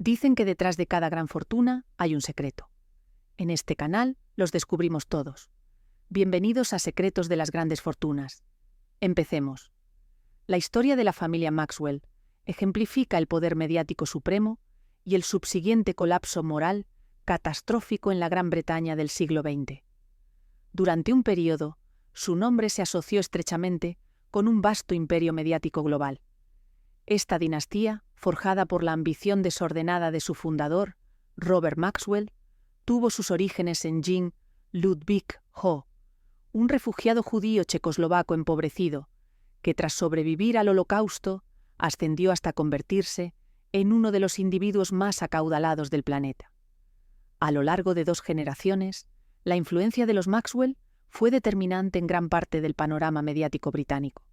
Dicen que detrás de cada gran fortuna hay un secreto. En este canal los descubrimos todos. Bienvenidos a Secretos de las Grandes Fortunas. Empecemos. La historia de la familia Maxwell ejemplifica el poder mediático supremo y el subsiguiente colapso moral catastrófico en la Gran Bretaña del siglo XX. Durante un periodo, su nombre se asoció estrechamente con un vasto imperio mediático global. Esta dinastía, forjada por la ambición desordenada de su fundador, Robert Maxwell, tuvo sus orígenes en Jean Ludwig Ho, un refugiado judío checoslovaco empobrecido, que tras sobrevivir al Holocausto, ascendió hasta convertirse en uno de los individuos más acaudalados del planeta. A lo largo de 2 generaciones, la influencia de los Maxwell fue determinante en gran parte del panorama mediático británico.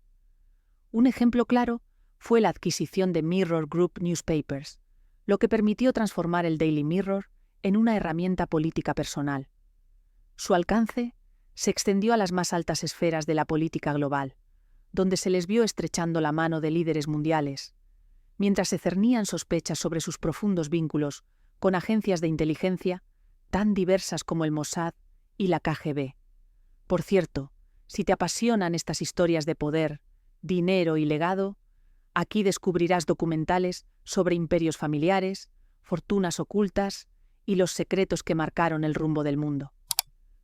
Un ejemplo claro fue la adquisición de Mirror Group Newspapers, lo que permitió transformar el Daily Mirror en una herramienta política personal. Su alcance se extendió a las más altas esferas de la política global, donde se les vio estrechando la mano de líderes mundiales, mientras se cernían sospechas sobre sus profundos vínculos con agencias de inteligencia tan diversas como el Mossad y la KGB. Por cierto, si te apasionan estas historias de poder, dinero y legado, aquí descubrirás documentales sobre imperios familiares, fortunas ocultas y los secretos que marcaron el rumbo del mundo.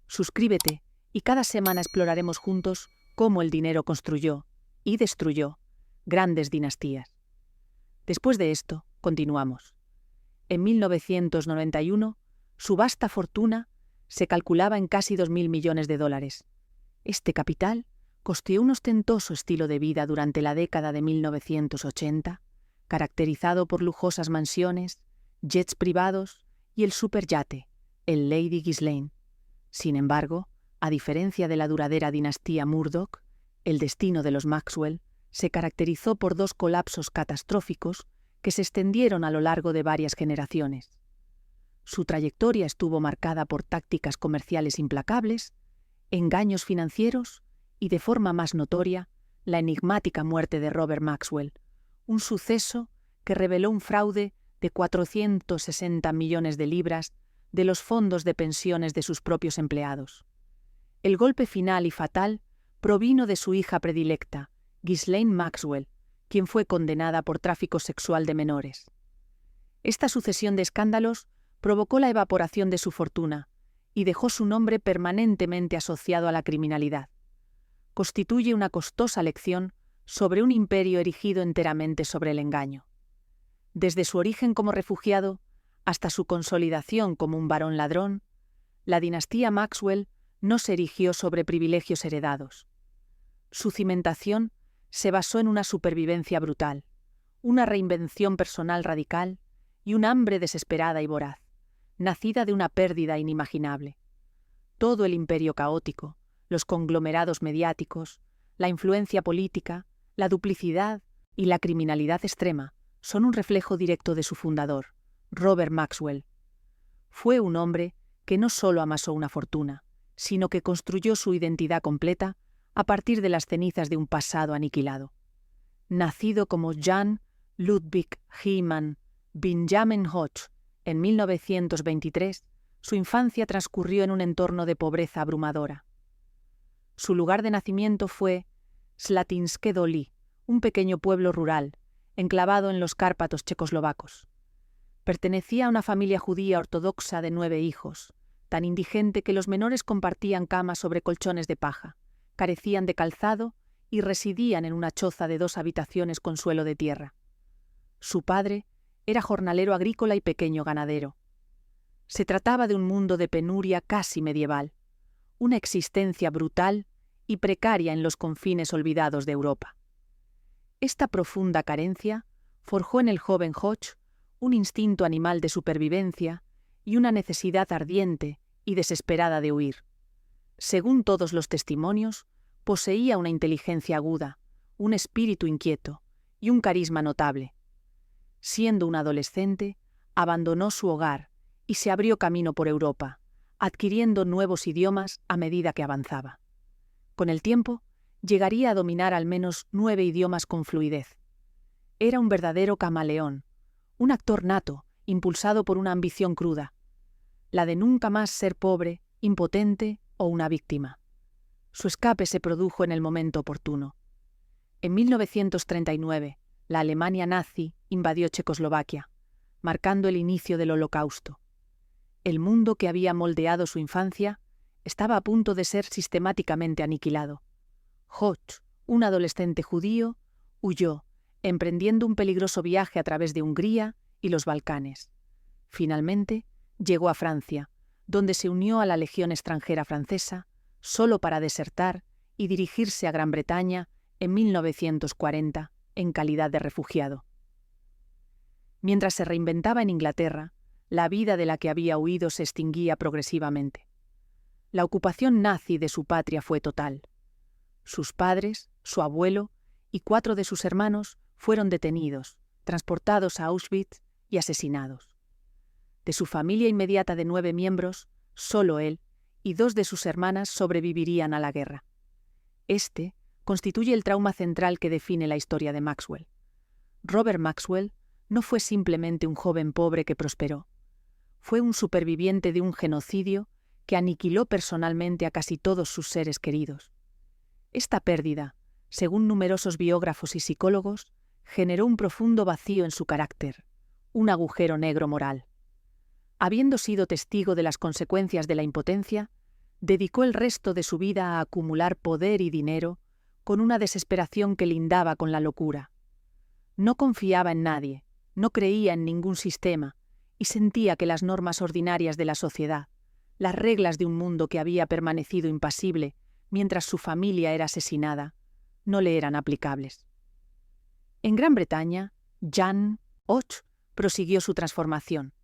Suscríbete y cada semana exploraremos juntos cómo el dinero construyó y destruyó grandes dinastías. Después de esto, continuamos. En 1991, su vasta fortuna se calculaba en casi 2.000 millones de dólares. Este capital costeó un ostentoso estilo de vida durante la década de 1980, caracterizado por lujosas mansiones, jets privados y el superyate, el Lady Ghislaine. Sin embargo, a diferencia de la duradera dinastía Murdoch, el destino de los Maxwell se caracterizó por 2 colapsos catastróficos que se extendieron a lo largo de varias generaciones. Su trayectoria estuvo marcada por tácticas comerciales implacables, engaños financieros y, de forma más notoria, la enigmática muerte de Robert Maxwell, un suceso que reveló un fraude de 460 millones de libras de los fondos de pensiones de sus propios empleados. El golpe final y fatal provino de su hija predilecta, Ghislaine Maxwell, quien fue condenada por tráfico sexual de menores. Esta sucesión de escándalos provocó la evaporación de su fortuna y dejó su nombre permanentemente asociado a la criminalidad. Constituye una costosa lección sobre un imperio erigido enteramente sobre el engaño. Desde su origen como refugiado hasta su consolidación como un barón ladrón, la dinastía Maxwell no se erigió sobre privilegios heredados. Su cimentación se basó en una supervivencia brutal, una reinvención personal radical y un hambre desesperada y voraz, nacida de una pérdida inimaginable. Todo el imperio caótico, los conglomerados mediáticos, la influencia política, la duplicidad y la criminalidad extrema son un reflejo directo de su fundador, Robert Maxwell. Fue un hombre que no solo amasó una fortuna, sino que construyó su identidad completa a partir de las cenizas de un pasado aniquilado. Nacido como Jan Ludwig Hyman Benjamin Hodge en 1923, su infancia transcurrió en un entorno de pobreza abrumadora. Su lugar de nacimiento fue Slatinské Dolí, un pequeño pueblo rural, enclavado en los Cárpatos checoslovacos. Pertenecía a una familia judía ortodoxa de 9 hijos, tan indigente que los menores compartían camas sobre colchones de paja, carecían de calzado y residían en una choza de 2 habitaciones con suelo de tierra. Su padre era jornalero agrícola y pequeño ganadero. Se trataba de un mundo de penuria casi medieval, una existencia brutal y precaria en los confines olvidados de Europa. Esta profunda carencia forjó en el joven Hodge un instinto animal de supervivencia y una necesidad ardiente y desesperada de huir. Según todos los testimonios, poseía una inteligencia aguda, un espíritu inquieto y un carisma notable. Siendo un adolescente, abandonó su hogar y se abrió camino por Europa, adquiriendo nuevos idiomas a medida que avanzaba. Con el tiempo, llegaría a dominar al menos 9 idiomas con fluidez. Era un verdadero camaleón, un actor nato impulsado por una ambición cruda, la de nunca más ser pobre, impotente o una víctima. Su escape se produjo en el momento oportuno. En 1939, la Alemania nazi invadió Checoslovaquia, marcando el inicio del Holocausto. El mundo que había moldeado su infancia estaba a punto de ser sistemáticamente aniquilado. Hodge, un adolescente judío, huyó, emprendiendo un peligroso viaje a través de Hungría y los Balcanes. Finalmente, llegó a Francia, donde se unió a la Legión extranjera francesa, solo para desertar y dirigirse a Gran Bretaña en 1940 en calidad de refugiado. Mientras se reinventaba en Inglaterra, la vida de la que había huido se extinguía progresivamente. La ocupación nazi de su patria fue total. Sus padres, su abuelo y 4 de sus hermanos fueron detenidos, transportados a Auschwitz y asesinados. De su familia inmediata de 9 miembros, solo él y 2 de sus hermanas sobrevivirían a la guerra. Este constituye el trauma central que define la historia de Maxwell. Robert Maxwell no fue simplemente un joven pobre que prosperó. Fue un superviviente de un genocidio que aniquiló personalmente a casi todos sus seres queridos. Esta pérdida, según numerosos biógrafos y psicólogos, generó un profundo vacío en su carácter, un agujero negro moral. Habiendo sido testigo de las consecuencias de la impotencia, dedicó el resto de su vida a acumular poder y dinero con una desesperación que lindaba con la locura. No confiaba en nadie, no creía en ningún sistema y sentía que las normas ordinarias de la sociedad, las reglas de un mundo que había permanecido impasible mientras su familia era asesinada, no le eran aplicables. En Gran Bretaña, Jan Hodge prosiguió su transformación.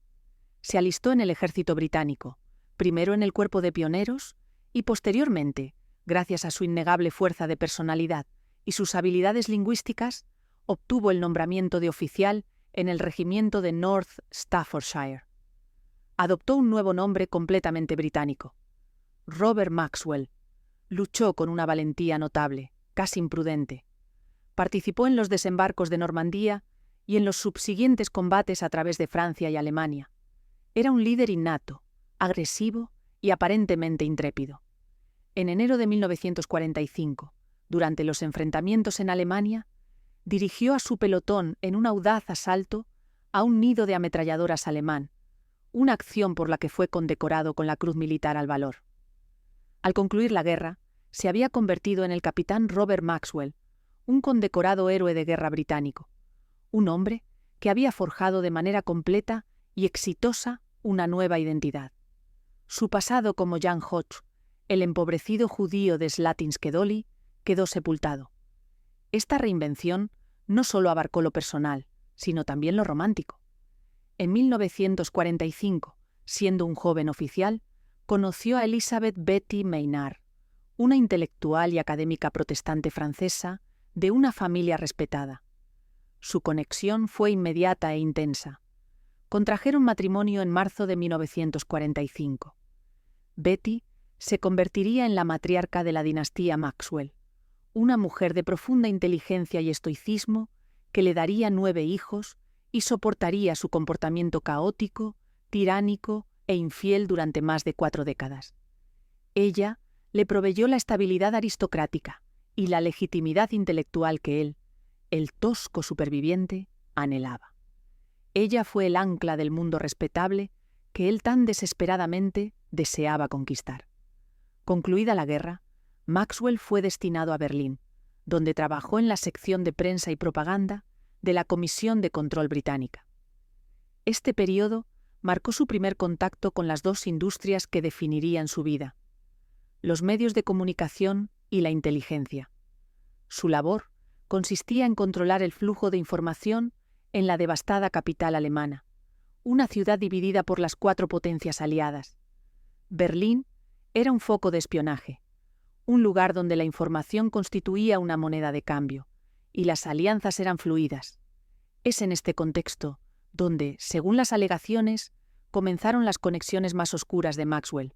Se alistó en el ejército británico, primero en el cuerpo de pioneros y posteriormente, gracias a su innegable fuerza de personalidad y sus habilidades lingüísticas, obtuvo el nombramiento de oficial en el regimiento de North Staffordshire. Adoptó un nuevo nombre completamente británico, Robert Maxwell. Luchó con una valentía notable, casi imprudente. Participó en los desembarcos de Normandía y en los subsiguientes combates a través de Francia y Alemania. Era un líder innato, agresivo y aparentemente intrépido. En enero de 1945, durante los enfrentamientos en Alemania, dirigió a su pelotón en un audaz asalto a un nido de ametralladoras alemán, una acción por la que fue condecorado con la Cruz Militar al Valor. Al concluir la guerra, se había convertido en el capitán Robert Maxwell, un condecorado héroe de guerra británico, un hombre que había forjado de manera completa y exitosa una nueva identidad. Su pasado como Jan Hodge, el empobrecido judío de Slatinske Dolly, quedó sepultado. Esta reinvención no solo abarcó lo personal, sino también lo romántico. En 1945, siendo un joven oficial, conoció a Elizabeth Betty Maynard, una intelectual y académica protestante francesa de una familia respetada. Su conexión fue inmediata e intensa. Contrajeron matrimonio en marzo de 1945. Betty se convertiría en la matriarca de la dinastía Maxwell, una mujer de profunda inteligencia y estoicismo que le daría 9 hijos y soportaría su comportamiento caótico, tiránico e infiel durante más de 4 décadas. Ella le proveyó la estabilidad aristocrática y la legitimidad intelectual que él, el tosco superviviente, anhelaba. Ella fue el ancla del mundo respetable que él tan desesperadamente deseaba conquistar. Concluida la guerra, Maxwell fue destinado a Berlín, donde trabajó en la sección de prensa y propaganda de la Comisión de Control británica. Este periodo marcó su primer contacto con las 2 industrias que definirían su vida: los medios de comunicación y la inteligencia. Su labor consistía en controlar el flujo de información en la devastada capital alemana, una ciudad dividida por las 4 potencias aliadas. Berlín era un foco de espionaje, un lugar donde la información constituía una moneda de cambio, y las alianzas eran fluidas. Es en este contexto donde, según las alegaciones, comenzaron las conexiones más oscuras de Maxwell.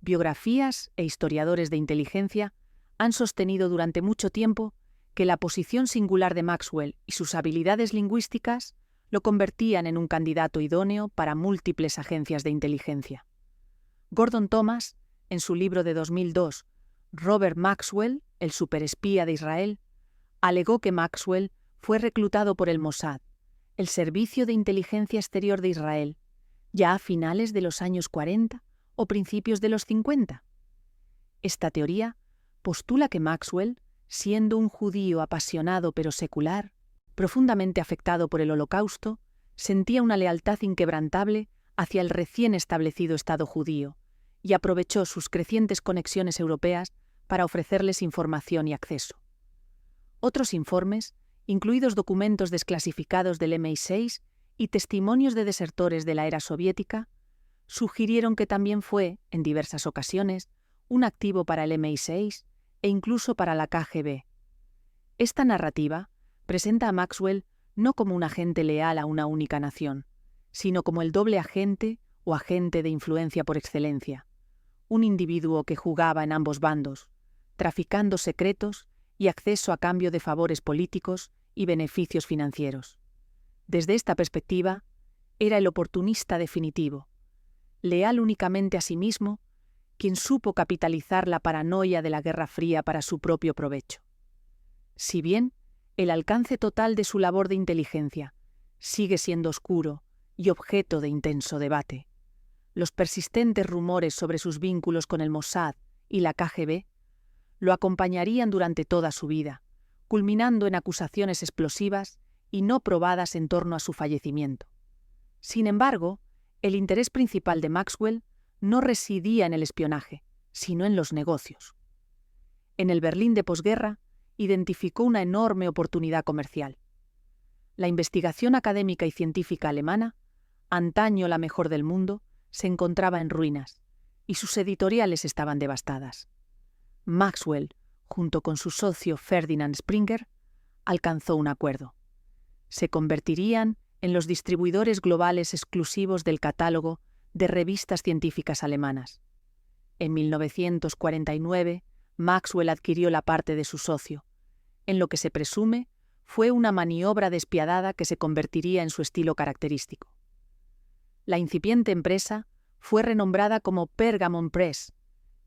Biografías e historiadores de inteligencia han sostenido durante mucho tiempo que la posición singular de Maxwell y sus habilidades lingüísticas lo convertían en un candidato idóneo para múltiples agencias de inteligencia. Gordon Thomas, en su libro de 2002, Robert Maxwell, el superespía de Israel, alegó que Maxwell fue reclutado por el Mossad, el Servicio de Inteligencia Exterior de Israel, ya a finales de los años 40 o principios de los 50. Esta teoría postula que Maxwell, siendo un judío apasionado pero secular, profundamente afectado por el Holocausto, sentía una lealtad inquebrantable hacia el recién establecido Estado judío y aprovechó sus crecientes conexiones europeas para ofrecerles información y acceso. Otros informes, incluidos documentos desclasificados del MI6 y testimonios de desertores de la era soviética, sugirieron que también fue, en diversas ocasiones, un activo para el MI6 e incluso para la KGB. Esta narrativa presenta a Maxwell no como un agente leal a una única nación, sino como el doble agente o agente de influencia por excelencia, un individuo que jugaba en ambos bandos, traficando secretos y acceso a cambio de favores políticos y beneficios financieros. Desde esta perspectiva, era el oportunista definitivo, leal únicamente a sí mismo, quien supo capitalizar la paranoia de la Guerra Fría para su propio provecho. Si bien el alcance total de su labor de inteligencia sigue siendo oscuro y objeto de intenso debate, los persistentes rumores sobre sus vínculos con el Mossad y la KGB lo acompañarían durante toda su vida, culminando en acusaciones explosivas y no probadas en torno a su fallecimiento. Sin embargo, el interés principal de Maxwell no residía en el espionaje, sino en los negocios. En el Berlín de posguerra, identificó una enorme oportunidad comercial. La investigación académica y científica alemana, antaño la mejor del mundo, se encontraba en ruinas, y sus editoriales estaban devastadas. Maxwell, junto con su socio Ferdinand Springer, alcanzó un acuerdo. Se convertirían en los distribuidores globales exclusivos del catálogo de revistas científicas alemanas. En 1949, Maxwell adquirió la parte de su socio, en lo que se presume fue una maniobra despiadada que se convertiría en su estilo característico. La incipiente empresa fue renombrada como Pergamon Press.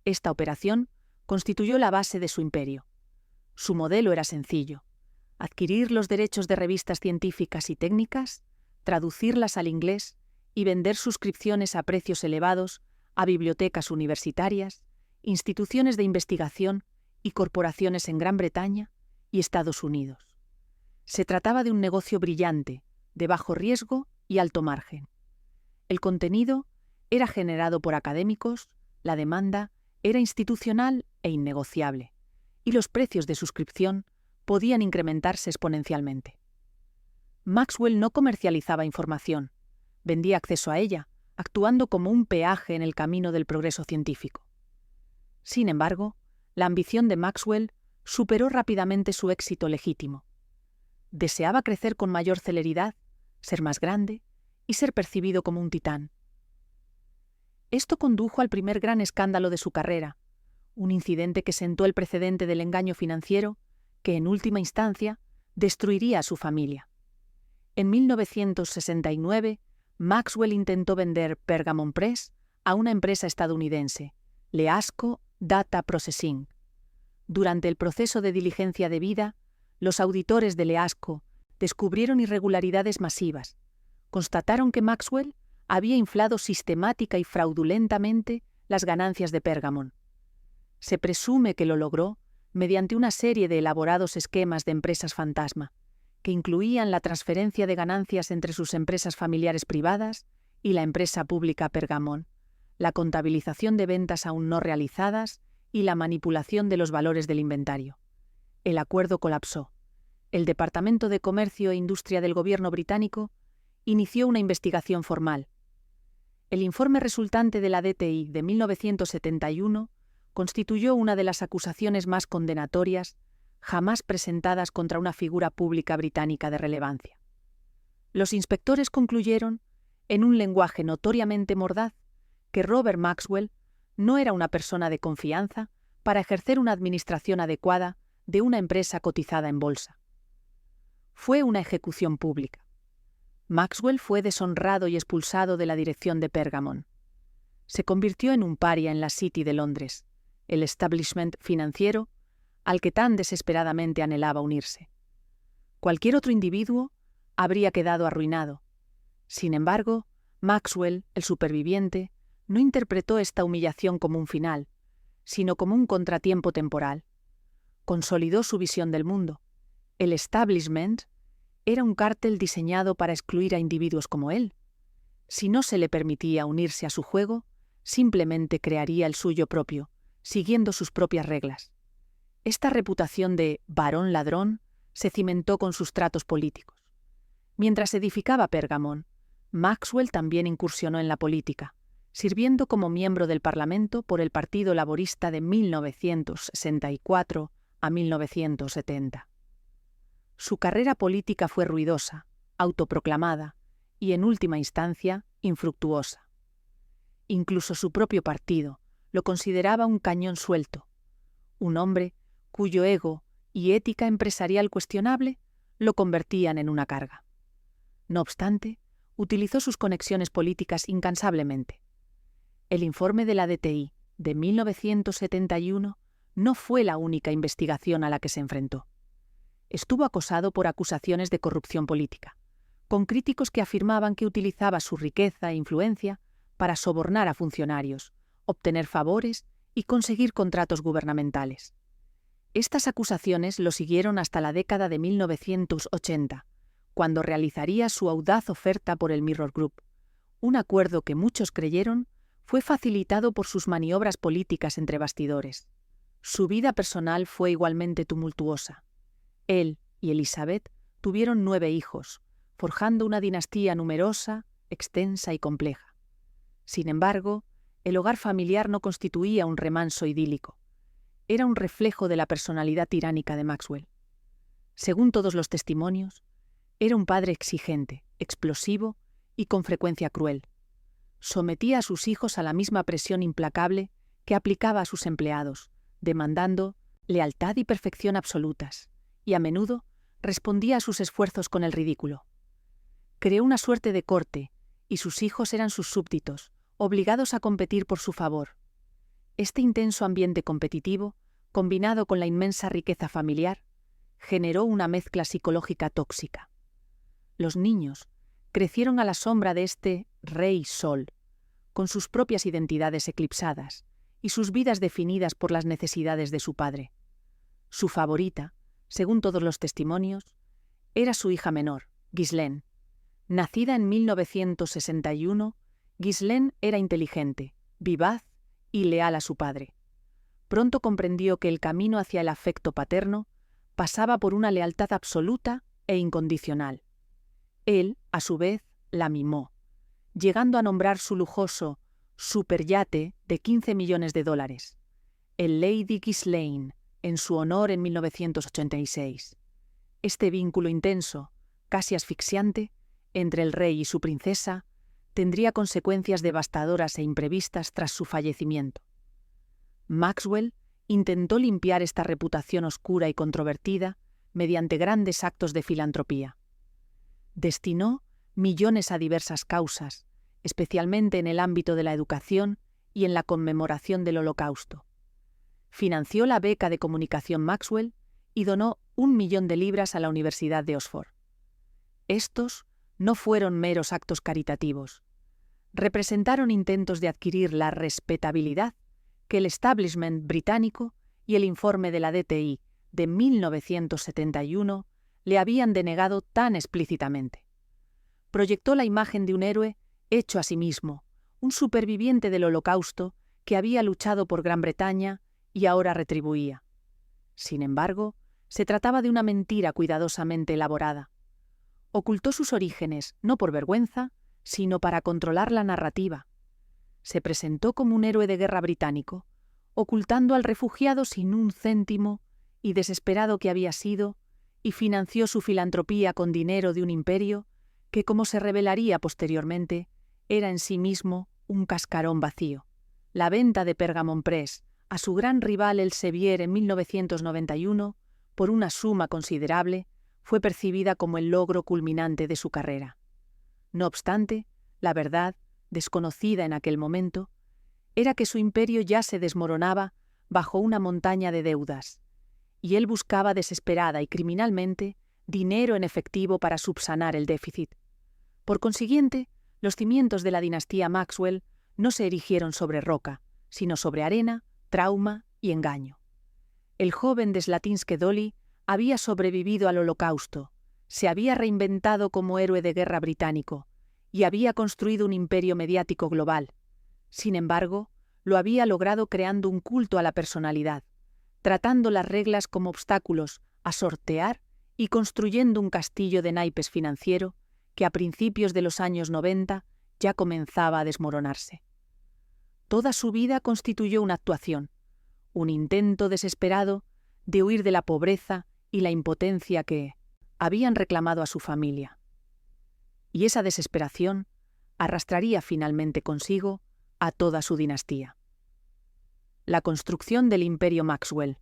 Esta operación constituyó la base de su imperio. Su modelo era sencillo: adquirir los derechos de revistas científicas y técnicas, traducirlas al inglés y vender suscripciones a precios elevados a bibliotecas universitarias, instituciones de investigación y corporaciones en Gran Bretaña y Estados Unidos. Se trataba de un negocio brillante, de bajo riesgo y alto margen. El contenido era generado por académicos, la demanda era institucional e innegociable, y los precios de suscripción podían incrementarse exponencialmente. Maxwell no comercializaba información, vendía acceso a ella, actuando como un peaje en el camino del progreso científico. Sin embargo, la ambición de Maxwell superó rápidamente su éxito legítimo. Deseaba crecer con mayor celeridad, ser más grande y ser percibido como un titán. Esto condujo al primer gran escándalo de su carrera, un incidente que sentó el precedente del engaño financiero que, en última instancia, destruiría a su familia. En 1969, Maxwell intentó vender Pergamon Press a una empresa estadounidense, Leasco Data Processing. Durante el proceso de diligencia debida, los auditores de Leasco descubrieron irregularidades masivas. Constataron que Maxwell había inflado sistemática y fraudulentamente las ganancias de Pergamon. Se presume que lo logró mediante una serie de elaborados esquemas de empresas fantasma, que incluían la transferencia de ganancias entre sus empresas familiares privadas y la empresa pública Pergamon, la contabilización de ventas aún no realizadas y la manipulación de los valores del inventario. El acuerdo colapsó. El Departamento de Comercio e Industria del Gobierno británico inició una investigación formal. El informe resultante de la DTI de 1971 constituyó una de las acusaciones más condenatorias jamás presentadas contra una figura pública británica de relevancia. Los inspectores concluyeron, en un lenguaje notoriamente mordaz, que Robert Maxwell no era una persona de confianza para ejercer una administración adecuada de una empresa cotizada en bolsa. Fue una ejecución pública. Maxwell fue deshonrado y expulsado de la dirección de Pergamon. Se convirtió en un paria en la City de Londres, el establishment financiero al que tan desesperadamente anhelaba unirse. Cualquier otro individuo habría quedado arruinado. Sin embargo, Maxwell, el superviviente, no interpretó esta humillación como un final, sino como un contratiempo temporal. Consolidó su visión del mundo. El establishment era un cártel diseñado para excluir a individuos como él. Si no se le permitía unirse a su juego, simplemente crearía el suyo propio, siguiendo sus propias reglas. Esta reputación de varón ladrón se cimentó con sus tratos políticos. Mientras edificaba Pergamon, Maxwell también incursionó en la política, sirviendo como miembro del Parlamento por el Partido Laborista de 1964 a 1970. Su carrera política fue ruidosa, autoproclamada y, en última instancia, infructuosa. Incluso su propio partido lo consideraba un cañón suelto, un hombre cuyo ego y ética empresarial cuestionable lo convertían en una carga. No obstante, utilizó sus conexiones políticas incansablemente. El informe de la DTI de 1971 no fue la única investigación a la que se enfrentó. Estuvo acosado por acusaciones de corrupción política, con críticos que afirmaban que utilizaba su riqueza e influencia para sobornar a funcionarios, obtener favores y conseguir contratos gubernamentales. Estas acusaciones lo siguieron hasta la década de 1980, cuando realizaría su audaz oferta por el Mirror Group, un acuerdo que muchos creyeron fue facilitado por sus maniobras políticas entre bastidores. Su vida personal fue igualmente tumultuosa. Él y Elizabeth tuvieron 9 hijos, forjando una dinastía numerosa, extensa y compleja. Sin embargo, el hogar familiar no constituía un remanso idílico. Era un reflejo de la personalidad tiránica de Maxwell. Según todos los testimonios, era un padre exigente, explosivo y con frecuencia cruel. Sometía a sus hijos a la misma presión implacable que aplicaba a sus empleados, demandando lealtad y perfección absolutas, y a menudo respondía a sus esfuerzos con el ridículo. Creó una suerte de corte, y sus hijos eran sus súbditos, obligados a competir por su favor. Este intenso ambiente competitivo, combinado con la inmensa riqueza familiar, generó una mezcla psicológica tóxica. Los niños crecieron a la sombra de este Rey Sol, con sus propias identidades eclipsadas y sus vidas definidas por las necesidades de su padre. Su favorita, según todos los testimonios, era su hija menor, Ghislaine. Nacida en 1961, Ghislaine era inteligente, vivaz y leal a su padre. Pronto comprendió que el camino hacia el afecto paterno pasaba por una lealtad absoluta e incondicional. Él, a su vez, la mimó, llegando a nombrar su lujoso superyate de $15 millones, el Lady Ghislaine, en su honor en 1986. Este vínculo intenso, casi asfixiante, entre el rey y su princesa, tendría consecuencias devastadoras e imprevistas tras su fallecimiento. Maxwell intentó limpiar esta reputación oscura y controvertida mediante grandes actos de filantropía. Destinó millones a diversas causas, especialmente en el ámbito de la educación y en la conmemoración del Holocausto. Financió la beca de comunicación Maxwell y donó 1 millón de libras a la Universidad de Oxford. Estos no fueron meros actos caritativos. Representaron intentos de adquirir la respetabilidad que el establishment británico y el informe de la DTI de 1971 le habían denegado tan explícitamente. Proyectó la imagen de un héroe hecho a sí mismo, un superviviente del Holocausto que había luchado por Gran Bretaña y ahora retribuía. Sin embargo, se trataba de una mentira cuidadosamente elaborada. Ocultó sus orígenes no por vergüenza, sino para controlar la narrativa. Se presentó como un héroe de guerra británico, ocultando al refugiado sin un céntimo y desesperado que había sido, y financió su filantropía con dinero de un imperio que, como se revelaría posteriormente, era en sí mismo un cascarón vacío. La venta de Pergamon Press a su gran rival Elsevier en 1991, por una suma considerable, fue percibida como el logro culminante de su carrera. No obstante, la verdad, desconocida en aquel momento, era que su imperio ya se desmoronaba bajo una montaña de deudas, y él buscaba desesperada y criminalmente dinero en efectivo para subsanar el déficit. Por consiguiente, los cimientos de la dinastía Maxwell no se erigieron sobre roca, sino sobre arena, trauma y engaño. El joven de Slatinske Dolly había sobrevivido al Holocausto, se había reinventado como héroe de guerra británico y había construido un imperio mediático global. Sin embargo, lo había logrado creando un culto a la personalidad, tratando las reglas como obstáculos a sortear y construyendo un castillo de naipes financiero que a principios de los años 90 ya comenzaba a desmoronarse. Toda su vida constituyó una actuación, un intento desesperado de huir de la pobreza y la impotencia que habían reclamado a su familia. Y esa desesperación arrastraría finalmente consigo a toda su dinastía. La construcción del Imperio Maxwell.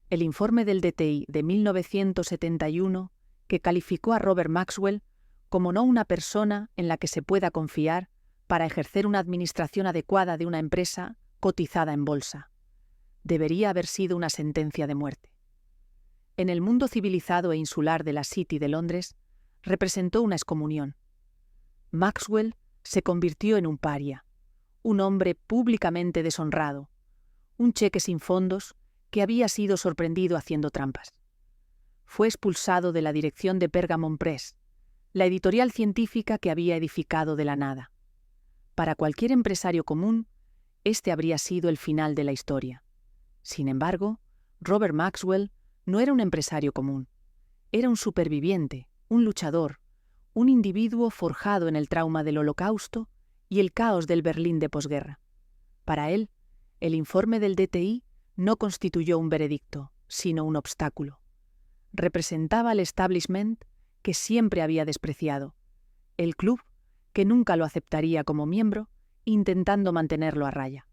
El informe del DTI de 1971, que calificó a Robert Maxwell como no una persona en la que se pueda confiar para ejercer una administración adecuada de una empresa cotizada en bolsa, debería haber sido una sentencia de muerte. En el mundo civilizado e insular de la City de Londres, representó una excomunión. Maxwell se convirtió en un paria, un hombre públicamente deshonrado, un cheque sin fondos que había sido sorprendido haciendo trampas. Fue expulsado de la dirección de Pergamon Press, la editorial científica que había edificado de la nada. Para cualquier empresario común, este habría sido el final de la historia. Sin embargo, Robert Maxwell no era un empresario común. Era un superviviente, un luchador, un individuo forjado en el trauma del Holocausto y el caos del Berlín de posguerra. Para él, el informe del DTI no constituyó un veredicto, sino un obstáculo. Representaba al establishment que siempre había despreciado, el club que nunca lo aceptaría como miembro, intentando mantenerlo a raya.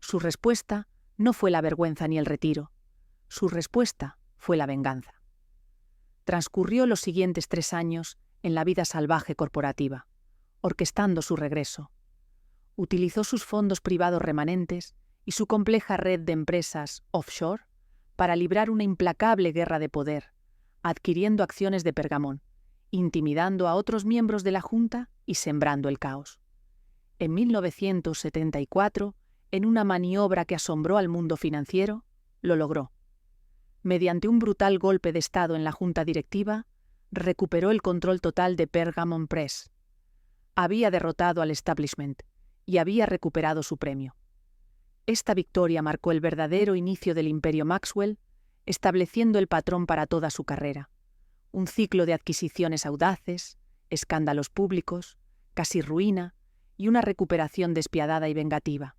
Su respuesta no fue la vergüenza ni el retiro. Su respuesta fue la venganza. Transcurrió los siguientes 3 años en la vida salvaje corporativa, orquestando su regreso. Utilizó sus fondos privados remanentes y su compleja red de empresas offshore para librar una implacable guerra de poder, adquiriendo acciones de Pergamon, intimidando a otros miembros de la Junta y sembrando el caos. En 1974, en una maniobra que asombró al mundo financiero, lo logró. Mediante un brutal golpe de Estado en la Junta Directiva, recuperó el control total de Pergamon Press. Había derrotado al establishment y había recuperado su premio. Esta victoria marcó el verdadero inicio del Imperio Maxwell, estableciendo el patrón para toda su carrera. Un ciclo de adquisiciones audaces, escándalos públicos, casi ruina y una recuperación despiadada y vengativa.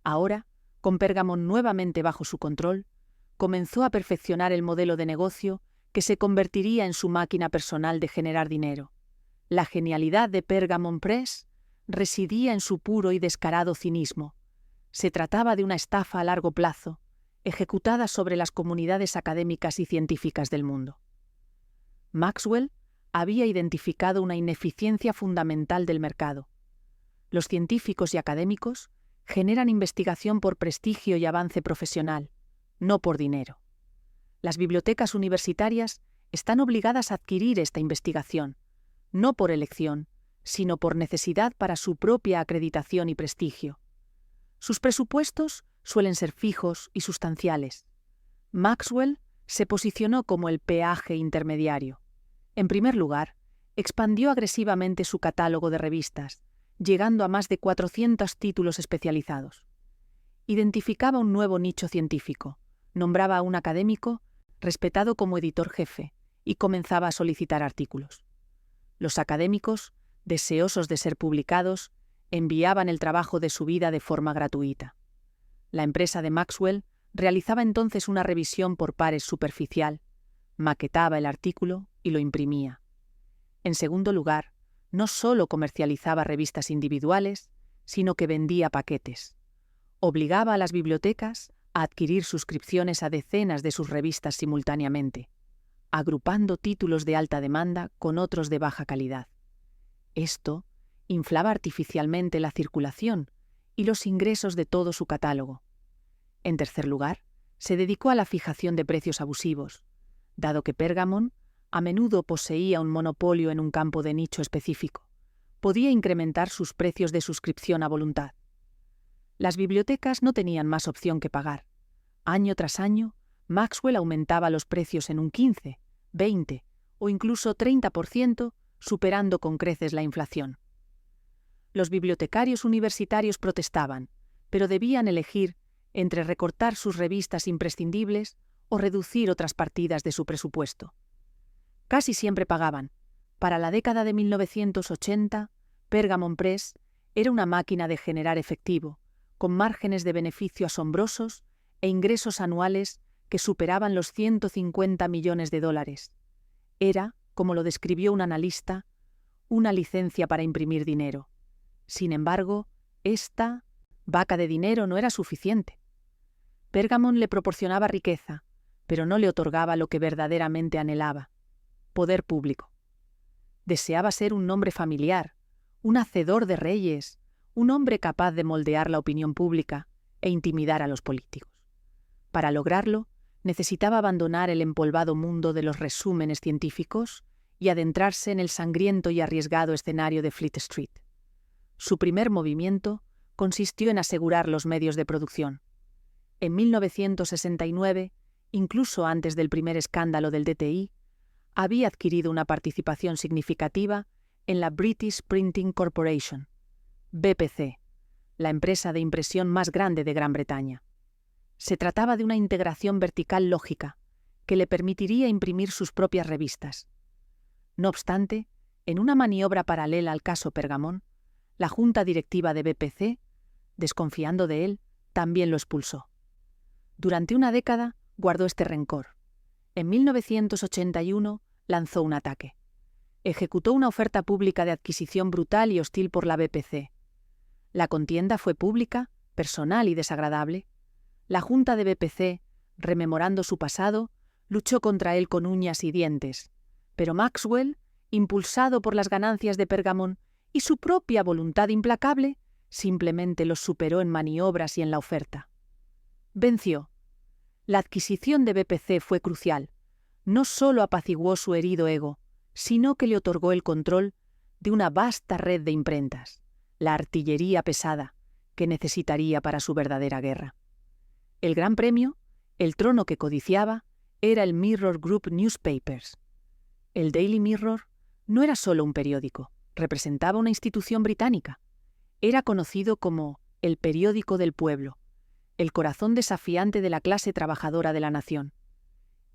Ahora, con Pergamon nuevamente bajo su control, comenzó a perfeccionar el modelo de negocio que se convertiría en su máquina personal de generar dinero. La genialidad de Pergamon Press residía en su puro y descarado cinismo. Se trataba de una estafa a largo plazo, ejecutada sobre las comunidades académicas y científicas del mundo. Maxwell había identificado una ineficiencia fundamental del mercado. Los científicos y académicos generan investigación por prestigio y avance profesional, no por dinero. Las bibliotecas universitarias están obligadas a adquirir esta investigación, no por elección, sino por necesidad para su propia acreditación y prestigio. Sus presupuestos suelen ser fijos y sustanciales. Maxwell se posicionó como el peaje intermediario. En primer lugar, expandió agresivamente su catálogo de revistas, llegando a más de 400 títulos especializados. Identificaba un nuevo nicho científico, nombraba a un académico respetado como editor jefe y comenzaba a solicitar artículos. Los académicos, deseosos de ser publicados, enviaban el trabajo de su vida de forma gratuita. La empresa de Maxwell realizaba entonces una revisión por pares superficial, maquetaba el artículo y lo imprimía. En segundo lugar, no solo comercializaba revistas individuales, sino que vendía paquetes. Obligaba a las bibliotecas a adquirir suscripciones a decenas de sus revistas simultáneamente, agrupando títulos de alta demanda con otros de baja calidad. Esto inflaba artificialmente la circulación y los ingresos de todo su catálogo. En tercer lugar, se dedicó a la fijación de precios abusivos, dado que Pergamon a menudo poseía un monopolio en un campo de nicho específico. Podía incrementar sus precios de suscripción a voluntad. Las bibliotecas no tenían más opción que pagar. Año tras año, Maxwell aumentaba los precios en un 15, 20 o incluso 30%, superando con creces la inflación. Los bibliotecarios universitarios protestaban, pero debían elegir entre recortar sus revistas imprescindibles o reducir otras partidas de su presupuesto. Casi siempre pagaban. Para la década de 1980, Pergamon Press era una máquina de generar efectivo, con márgenes de beneficio asombrosos e ingresos anuales que superaban los $150 millones. Era, como lo describió un analista, una licencia para imprimir dinero. Sin embargo, esta vaca de dinero no era suficiente. Pergamon le proporcionaba riqueza, pero no le otorgaba lo que verdaderamente anhelaba: poder público. Deseaba ser un nombre familiar, un hacedor de reyes, un hombre capaz de moldear la opinión pública e intimidar a los políticos. Para lograrlo, necesitaba abandonar el empolvado mundo de los resúmenes científicos y adentrarse en el sangriento y arriesgado escenario de Fleet Street. Su primer movimiento consistió en asegurar los medios de producción. En 1969, incluso antes del primer escándalo del DTI, había adquirido una participación significativa en la British Printing Corporation, BPC, la empresa de impresión más grande de Gran Bretaña. Se trataba de una integración vertical lógica que le permitiría imprimir sus propias revistas. No obstante, en una maniobra paralela al caso Pergamon, la junta directiva de BPC, desconfiando de él, también lo expulsó. Durante una década guardó este rencor. En 1981 lanzó un ataque. Ejecutó una oferta pública de adquisición brutal y hostil por la BPC. La contienda fue pública, personal y desagradable. La junta de BPC, rememorando su pasado, luchó contra él con uñas y dientes. Pero Maxwell, impulsado por las ganancias de Pergamon y su propia voluntad implacable, simplemente los superó en maniobras y en la oferta. Venció. La adquisición de BPC fue crucial. No solo apaciguó su herido ego, sino que le otorgó el control de una vasta red de imprentas, la artillería pesada que necesitaría para su verdadera guerra. El gran premio, el trono que codiciaba, era el Mirror Group Newspapers. El Daily Mirror no era solo un periódico, representaba una institución británica. Era conocido como el periódico del pueblo, el corazón desafiante de la clase trabajadora de la nación.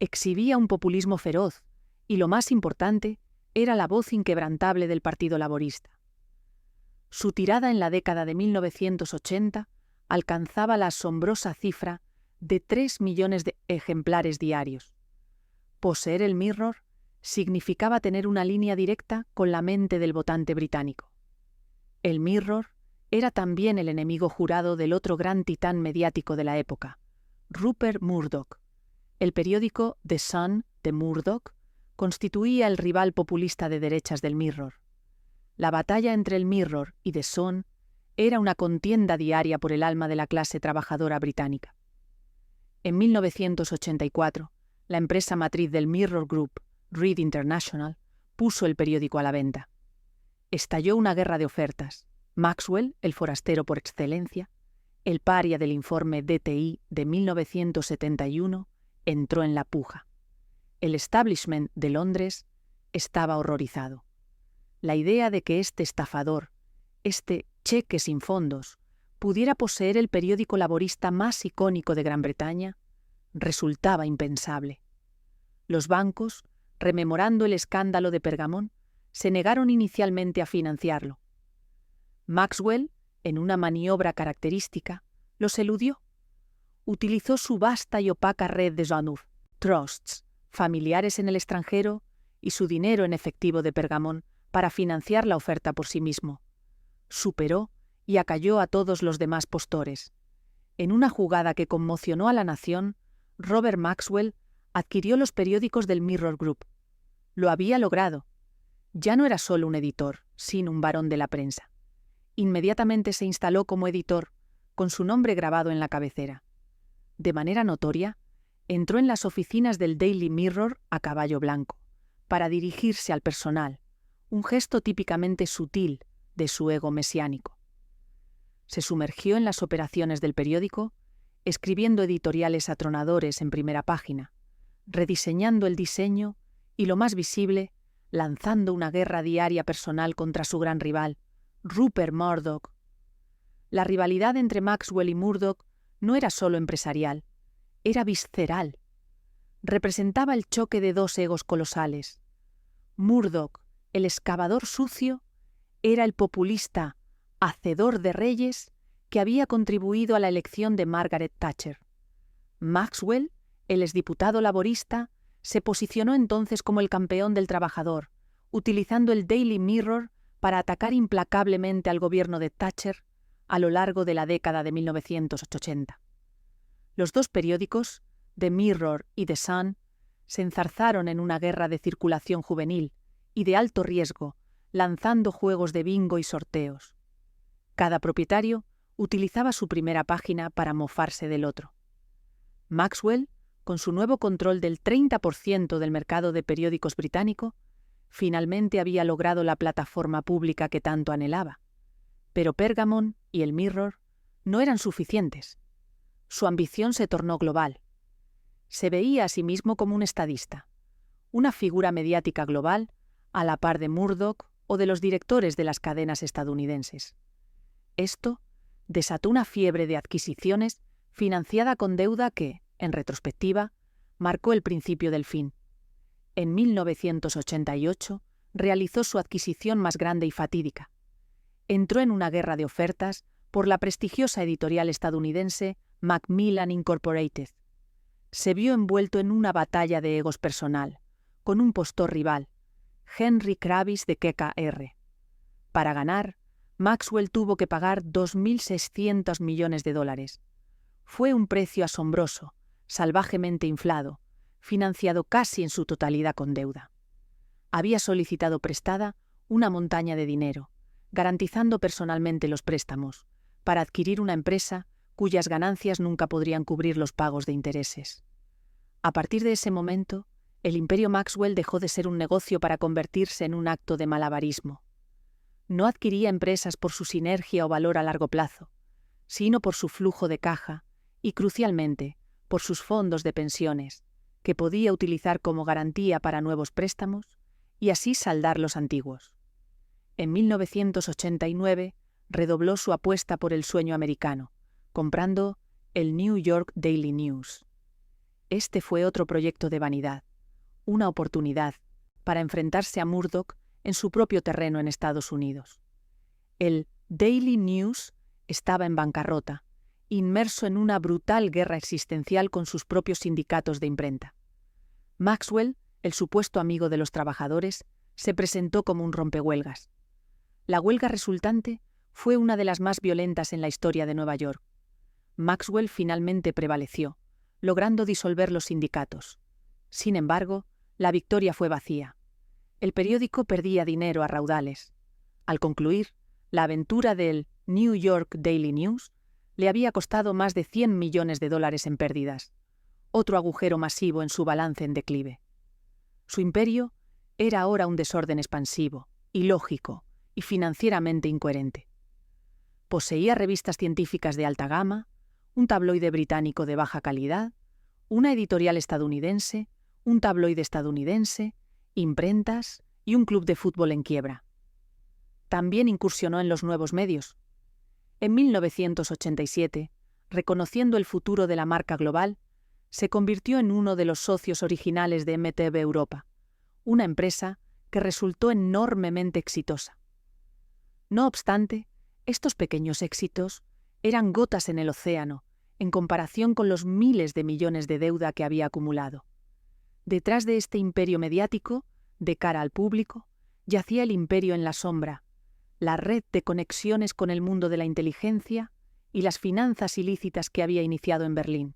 Exhibía un populismo feroz y, lo más importante, era la voz inquebrantable del Partido Laborista. Su tirada en la década de 1980 alcanzaba la asombrosa cifra de 3 millones de ejemplares diarios. Poseer el Mirror significaba tener una línea directa con la mente del votante británico. El Mirror era también el enemigo jurado del otro gran titán mediático de la época, Rupert Murdoch. El periódico The Sun de Murdoch constituía el rival populista de derechas del Mirror. La batalla entre el Mirror y The Sun era una contienda diaria por el alma de la clase trabajadora británica. En 1984, la empresa matriz del Mirror Group, Reed International, puso el periódico a la venta. Estalló una guerra de ofertas. Maxwell, el forastero por excelencia, el paria del informe DTI de 1971, entró en la puja. El establishment de Londres estaba horrorizado. La idea de que este estafador, este cheque sin fondos, pudiera poseer el periódico laborista más icónico de Gran Bretaña, resultaba impensable. Los bancos, rememorando el escándalo de Pergamon, se negaron inicialmente a financiarlo. Maxwell, en una maniobra característica, los eludió. Utilizó su vasta y opaca red de Janus, trusts, familiares en el extranjero y su dinero en efectivo de Pergamon para financiar la oferta por sí mismo. Superó y acalló a todos los demás postores. En una jugada que conmocionó a la nación, Robert Maxwell adquirió los periódicos del Mirror Group. Lo había logrado. Ya no era solo un editor, sin un varón de la prensa. Inmediatamente se instaló como editor, con su nombre grabado en la cabecera. De manera notoria, entró en las oficinas del Daily Mirror a caballo blanco, para dirigirse al personal, un gesto típicamente sutil de su ego mesiánico. Se sumergió en las operaciones del periódico, escribiendo editoriales atronadores en primera página, rediseñando el diseño y, lo más visible, lanzando una guerra diaria personal contra su gran rival, Rupert Murdoch. La rivalidad entre Maxwell y Murdoch no era solo empresarial, era visceral. Representaba el choque de dos egos colosales. Murdoch, el excavador sucio, era el populista, hacedor de reyes, que había contribuido a la elección de Margaret Thatcher. Maxwell, el exdiputado laborista, se posicionó entonces como el campeón del trabajador, utilizando el Daily Mirror para atacar implacablemente al gobierno de Thatcher a lo largo de la década de 1980. Los dos periódicos, The Mirror y The Sun, se enzarzaron en una guerra de circulación juvenil y de alto riesgo, lanzando juegos de bingo y sorteos. Cada propietario utilizaba su primera página para mofarse del otro. Maxwell, con su nuevo control del 30% del mercado de periódicos británico, finalmente había logrado la plataforma pública que tanto anhelaba. Pero Pergamon y el Mirror no eran suficientes. Su ambición se tornó global. Se veía a sí mismo como un estadista, una figura mediática global a la par de Murdoch o de los directores de las cadenas estadounidenses. Esto desató una fiebre de adquisiciones financiada con deuda que, en retrospectiva, marcó el principio del fin. En 1988 realizó su adquisición más grande y fatídica. Entró en una guerra de ofertas por la prestigiosa editorial estadounidense Macmillan Incorporated. Se vio envuelto en una batalla de egos personal, con un postor rival, Henry Kravis de KKR. Para ganar, Maxwell tuvo que pagar $2.600 millones. Fue un precio asombroso, salvajemente inflado, financiado casi en su totalidad con deuda. Había solicitado prestada una montaña de dinero, garantizando personalmente los préstamos, para adquirir una empresa cuyas ganancias nunca podrían cubrir los pagos de intereses. A partir de ese momento, el imperio Maxwell dejó de ser un negocio para convertirse en un acto de malabarismo. No adquiría empresas por su sinergia o valor a largo plazo, sino por su flujo de caja y, crucialmente, por sus fondos de pensiones, que podía utilizar como garantía para nuevos préstamos y así saldar los antiguos. En 1989 redobló su apuesta por el sueño americano, comprando el New York Daily News. Este fue otro proyecto de vanidad, una oportunidad para enfrentarse a Murdoch en su propio terreno en Estados Unidos. El Daily News estaba en bancarrota, inmerso en una brutal guerra existencial con sus propios sindicatos de imprenta. Maxwell, el supuesto amigo de los trabajadores, se presentó como un rompehuelgas. La huelga resultante fue una de las más violentas en la historia de Nueva York. Maxwell finalmente prevaleció, logrando disolver los sindicatos. Sin embargo, la victoria fue vacía. El periódico perdía dinero a raudales. Al concluir, la aventura del New York Daily News le había costado más de $100 millones en pérdidas, otro agujero masivo en su balance en declive. Su imperio era ahora un desorden expansivo, ilógico y financieramente incoherente. Poseía revistas científicas de alta gama, un tabloide británico de baja calidad, una editorial estadounidense, un tabloide estadounidense, imprentas y un club de fútbol en quiebra. También incursionó en los nuevos medios. En 1987, reconociendo el futuro de la marca global, se convirtió en uno de los socios originales de MTV Europa, una empresa que resultó enormemente exitosa. No obstante, estos pequeños éxitos eran gotas en el océano en comparación con los miles de millones de deuda que había acumulado. Detrás de este imperio mediático, de cara al público, yacía el imperio en la sombra, la red de conexiones con el mundo de la inteligencia y las finanzas ilícitas que había iniciado en Berlín.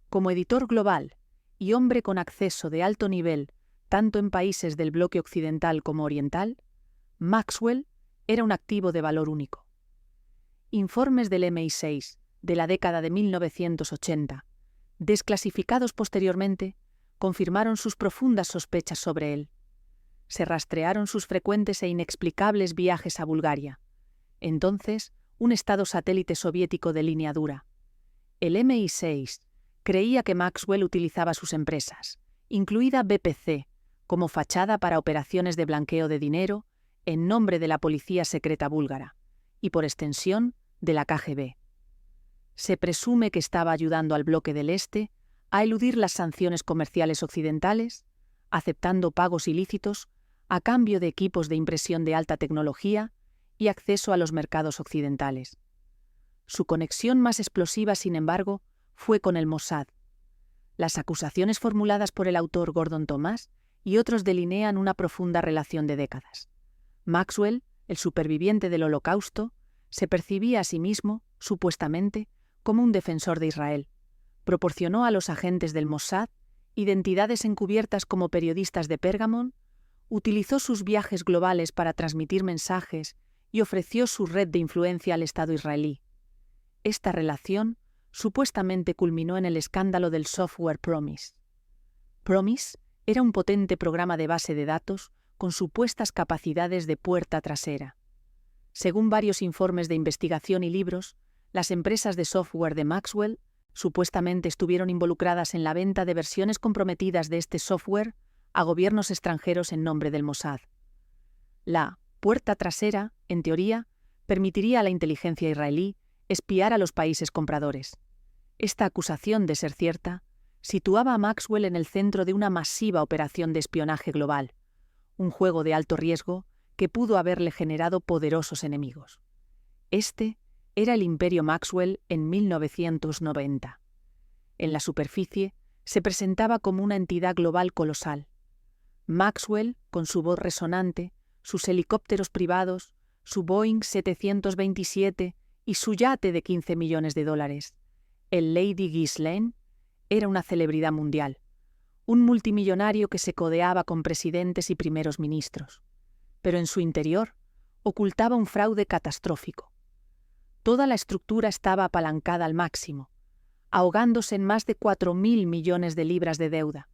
Como editor global y hombre con acceso de alto nivel tanto en países del bloque occidental como oriental, Maxwell era un activo de valor único. Informes del MI6 de la década de 1980, desclasificados posteriormente, confirmaron sus profundas sospechas sobre él. Se rastrearon sus frecuentes e inexplicables viajes a Bulgaria, entonces un estado satélite soviético de línea dura. El MI6 creía que Maxwell utilizaba sus empresas, incluida BPC, como fachada para operaciones de blanqueo de dinero en nombre de la policía secreta búlgara y, por extensión, de la KGB. Se presume que estaba ayudando al bloque del Este a eludir las sanciones comerciales occidentales, aceptando pagos ilícitos a cambio de equipos de impresión de alta tecnología y acceso a los mercados occidentales. Su conexión más explosiva, sin embargo, fue con el Mossad. Las acusaciones formuladas por el autor Gordon Thomas y otros delinean una profunda relación de décadas. Maxwell, el superviviente del Holocausto, se percibía a sí mismo, supuestamente, como un defensor de Israel. Proporcionó a los agentes del Mossad identidades encubiertas como periodistas de Pérgamo, utilizó sus viajes globales para transmitir mensajes y ofreció su red de influencia al Estado israelí. Esta relación supuestamente culminó en el escándalo del software Promise. Promise era un potente programa de base de datos con supuestas capacidades de puerta trasera. Según varios informes de investigación y libros, las empresas de software de Maxwell supuestamente estuvieron involucradas en la venta de versiones comprometidas de este software a gobiernos extranjeros en nombre del Mossad. La puerta trasera, en teoría, permitiría a la inteligencia israelí espiar a los países compradores. Esta acusación, de ser cierta, situaba a Maxwell en el centro de una masiva operación de espionaje global, un juego de alto riesgo que pudo haberle generado poderosos enemigos. Este era el Imperio Maxwell en 1990. En la superficie, se presentaba como una entidad global colosal. Maxwell, con su voz resonante, sus helicópteros privados, su Boeing 727 y su yate de $15 millones, el Lady Ghislaine, era una celebridad mundial, un multimillonario que se codeaba con presidentes y primeros ministros. Pero en su interior ocultaba un fraude catastrófico. Toda la estructura estaba apalancada al máximo, ahogándose en más de 4.000 millones de libras de deuda.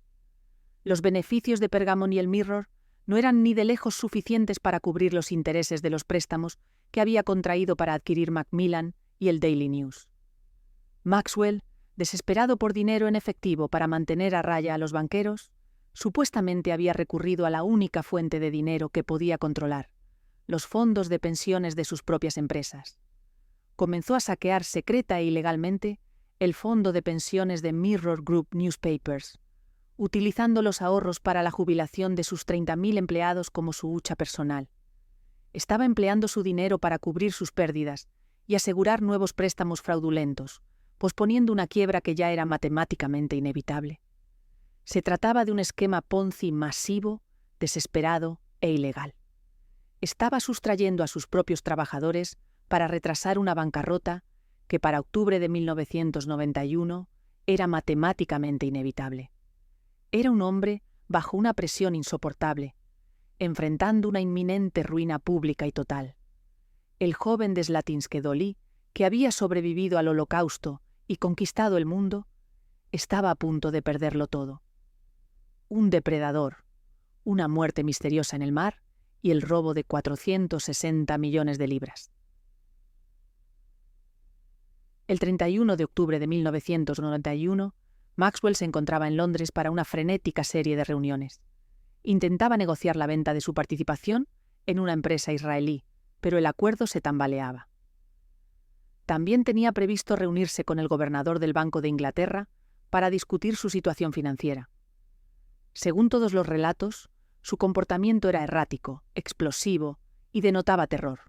Los beneficios de Pergamon y el Mirror no eran ni de lejos suficientes para cubrir los intereses de los préstamos que había contraído para adquirir Macmillan y el Daily News. Maxwell, desesperado por dinero en efectivo para mantener a raya a los banqueros, supuestamente había recurrido a la única fuente de dinero que podía controlar, los fondos de pensiones de sus propias empresas. Comenzó a saquear secreta e ilegalmente el fondo de pensiones de Mirror Group Newspapers, utilizando los ahorros para la jubilación de sus 30.000 empleados como su hucha personal. Estaba empleando su dinero para cubrir sus pérdidas y asegurar nuevos préstamos fraudulentos, posponiendo una quiebra que ya era matemáticamente inevitable. Se trataba de un esquema Ponzi masivo, desesperado e ilegal. Estaba sustrayendo a sus propios trabajadores para retrasar una bancarrota que para octubre de 1991 era matemáticamente inevitable. Era un hombre bajo una presión insoportable, enfrentando una inminente ruina pública y total. El joven de Slatinske-Dolly, que había sobrevivido al Holocausto y conquistado el mundo, estaba a punto de perderlo todo. Un depredador, una muerte misteriosa en el mar y el robo de 460 millones de libras. El 31 de octubre de 1991, Maxwell se encontraba en Londres para una frenética serie de reuniones. Intentaba negociar la venta de su participación en una empresa israelí, pero el acuerdo se tambaleaba. También tenía previsto reunirse con el gobernador del Banco de Inglaterra para discutir su situación financiera. Según todos los relatos, su comportamiento era errático, explosivo y denotaba terror.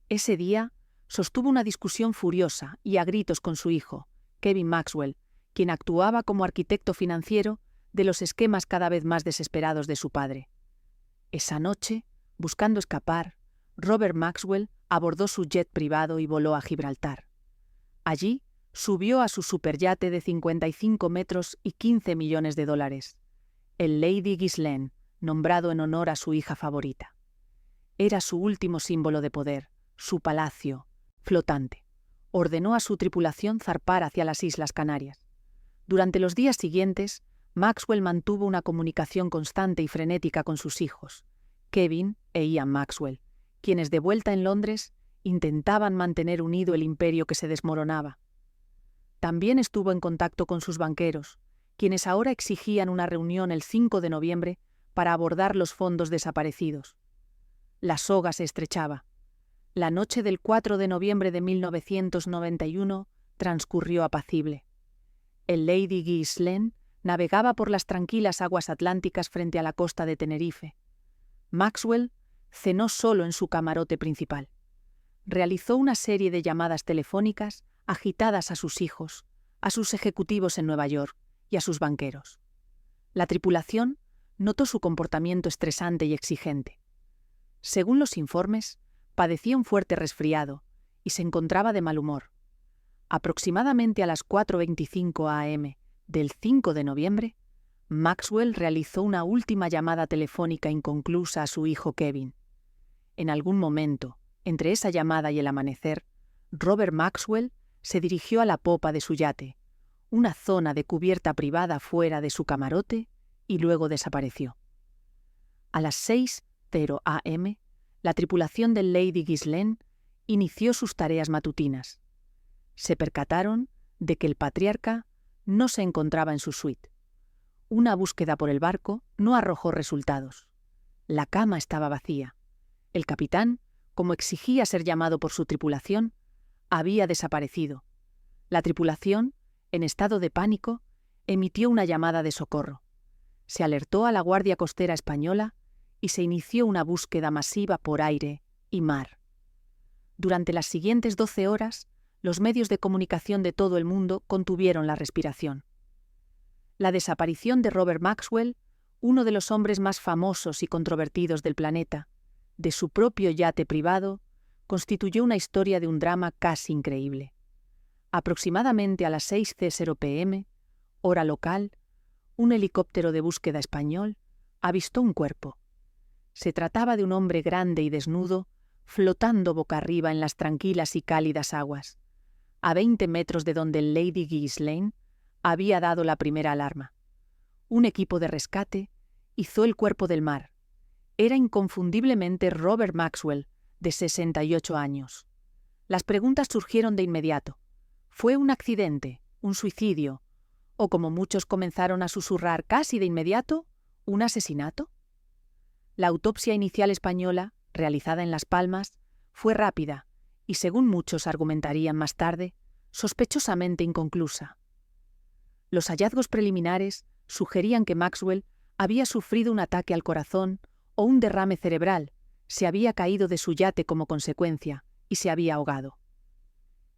Ese día sostuvo una discusión furiosa y a gritos con su hijo, Kevin Maxwell, quien actuaba como arquitecto financiero de los esquemas cada vez más desesperados de su padre. Esa noche, buscando escapar, Robert Maxwell abordó su jet privado y voló a Gibraltar. Allí, subió a su superyate de 55 metros y $15 millones, el Lady Ghislaine, nombrado en honor a su hija favorita. Era su último símbolo de poder, su palacio, flotante. Ordenó a su tripulación zarpar hacia las Islas Canarias. Durante los días siguientes, Maxwell mantuvo una comunicación constante y frenética con sus hijos, Kevin e Ian Maxwell, quienes de vuelta en Londres intentaban mantener unido el imperio que se desmoronaba. También estuvo en contacto con sus banqueros, quienes ahora exigían una reunión el 5 de noviembre para abordar los fondos desaparecidos. La soga se estrechaba. La noche del 4 de noviembre de 1991 transcurrió apacible. El Lady Ghislaine navegaba por las tranquilas aguas atlánticas frente a la costa de Tenerife. Maxwell cenó solo en su camarote principal. Realizó una serie de llamadas telefónicas agitadas a sus hijos, a sus ejecutivos en Nueva York y a sus banqueros. La tripulación notó su comportamiento estresante y exigente. Según los informes, padecía un fuerte resfriado y se encontraba de mal humor. Aproximadamente a las 4:25 am del 5 de noviembre, Maxwell realizó una última llamada telefónica inconclusa a su hijo Kevin. En algún momento, entre esa llamada y el amanecer, Robert Maxwell se dirigió a la popa de su yate, una zona de cubierta privada fuera de su camarote, y luego desapareció. A las 6:00 am, la tripulación del Lady Ghislaine inició sus tareas matutinas. Se percataron de que el patriarca no se encontraba en su suite. Una búsqueda por el barco no arrojó resultados. La cama estaba vacía. El capitán, como exigía ser llamado por su tripulación, había desaparecido. La tripulación, en estado de pánico, emitió una llamada de socorro. Se alertó a la Guardia Costera Española y se inició una búsqueda masiva por aire y mar. Durante las siguientes 12 horas, los medios de comunicación de todo el mundo contuvieron la respiración. La desaparición de Robert Maxwell, uno de los hombres más famosos y controvertidos del planeta, de su propio yate privado, constituyó una historia de un drama casi increíble. Aproximadamente a las 6:00 p.m., hora local, un helicóptero de búsqueda español avistó un cuerpo. Se trataba de un hombre grande y desnudo, flotando boca arriba en las tranquilas y cálidas aguas, a 20 metros de donde el Lady Ghislaine había dado la primera alarma. Un equipo de rescate izó el cuerpo del mar. Era inconfundiblemente Robert Maxwell, de 68 años. Las preguntas surgieron de inmediato. ¿Fue un accidente, un suicidio, o como muchos comenzaron a susurrar casi de inmediato, un asesinato? La autopsia inicial española, realizada en Las Palmas, fue rápida y, según muchos argumentarían más tarde, sospechosamente inconclusa. Los hallazgos preliminares sugerían que Maxwell había sufrido un ataque al corazón o un derrame cerebral, se había caído de su yate como consecuencia y se había ahogado.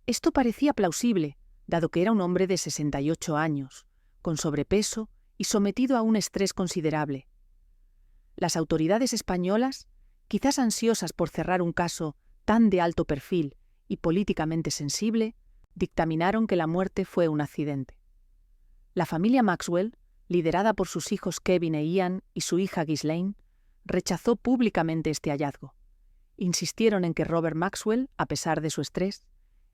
Esto parecía plausible, dado que era un hombre de 68 años, con sobrepeso y sometido a un estrés considerable. Las autoridades españolas, quizás ansiosas por cerrar un caso tan de alto perfil y políticamente sensible, dictaminaron que la muerte fue un accidente. La familia Maxwell, liderada por sus hijos Kevin e Ian y su hija Ghislaine, rechazó públicamente este hallazgo. Insistieron en que Robert Maxwell, a pesar de su estrés,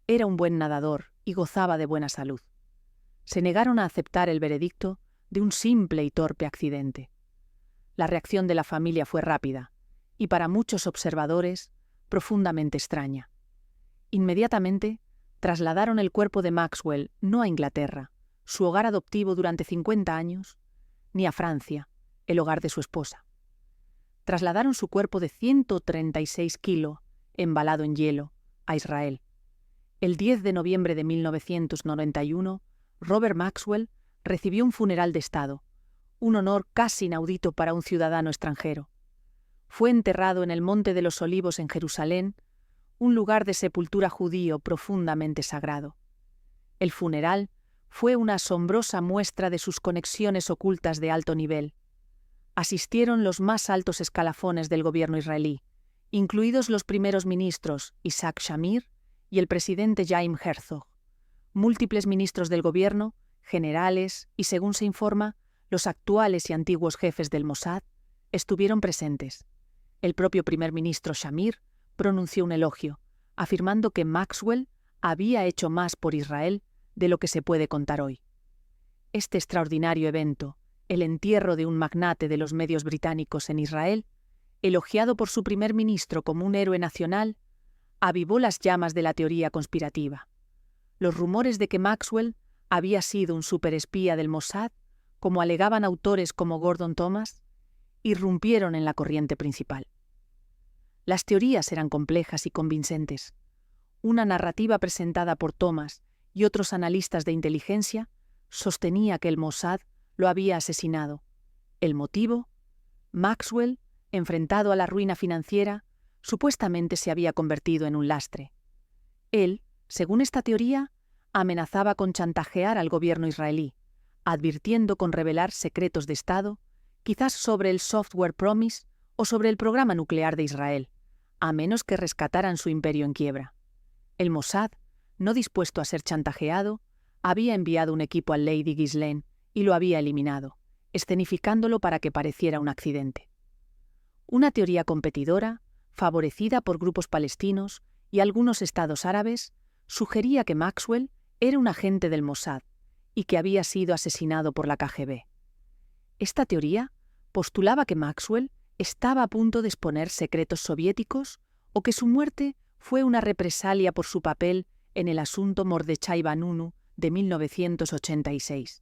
era un buen nadador y gozaba de buena salud. Se negaron a aceptar el veredicto de un simple y torpe accidente. La reacción de la familia fue rápida y, para muchos observadores, profundamente extraña. Inmediatamente, trasladaron el cuerpo de Maxwell no a Inglaterra, su hogar adoptivo durante 50 años, ni a Francia, el hogar de su esposa. Trasladaron su cuerpo de 136 kilos, embalado en hielo, a Israel. El 10 de noviembre de 1991, Robert Maxwell recibió un funeral de Estado, un honor casi inaudito para un ciudadano extranjero. Fue enterrado en el Monte de los Olivos en Jerusalén, un lugar de sepultura judío profundamente sagrado. El funeral fue una asombrosa muestra de sus conexiones ocultas de alto nivel. Asistieron los más altos escalafones del gobierno israelí, incluidos los primeros ministros Isaac Shamir y el presidente Chaim Herzog. Múltiples ministros del gobierno, generales y, según se informa, los actuales y antiguos jefes del Mossad estuvieron presentes. El propio primer ministro Shamir pronunció un elogio, afirmando que Maxwell había hecho más por Israel de lo que se puede contar hoy. Este extraordinario evento, el entierro de un magnate de los medios británicos en Israel, elogiado por su primer ministro como un héroe nacional, avivó las llamas de la teoría conspirativa. Los rumores de que Maxwell había sido un superespía del Mossad, como alegaban autores como Gordon Thomas, irrumpieron en la corriente principal. Las teorías eran complejas y convincentes. Una narrativa presentada por Thomas y otros analistas de inteligencia sostenía que el Mossad lo había asesinado. ¿El motivo? Maxwell, enfrentado a la ruina financiera, supuestamente se había convertido en un lastre. Él, según esta teoría, amenazaba con chantajear al gobierno israelí, advirtiendo con revelar secretos de Estado, quizás sobre el Software Promise o sobre el programa nuclear de Israel, a menos que rescataran su imperio en quiebra. El Mossad, no dispuesto a ser chantajeado, había enviado un equipo al Lady Ghislaine y lo había eliminado, escenificándolo para que pareciera un accidente. Una teoría competidora, favorecida por grupos palestinos y algunos estados árabes, sugería que Maxwell era un agente del Mossad y que había sido asesinado por la KGB. Esta teoría postulaba que Maxwell estaba a punto de exponer secretos soviéticos o que su muerte fue una represalia por su papel en el asunto Mordechai Vanunu de 1986.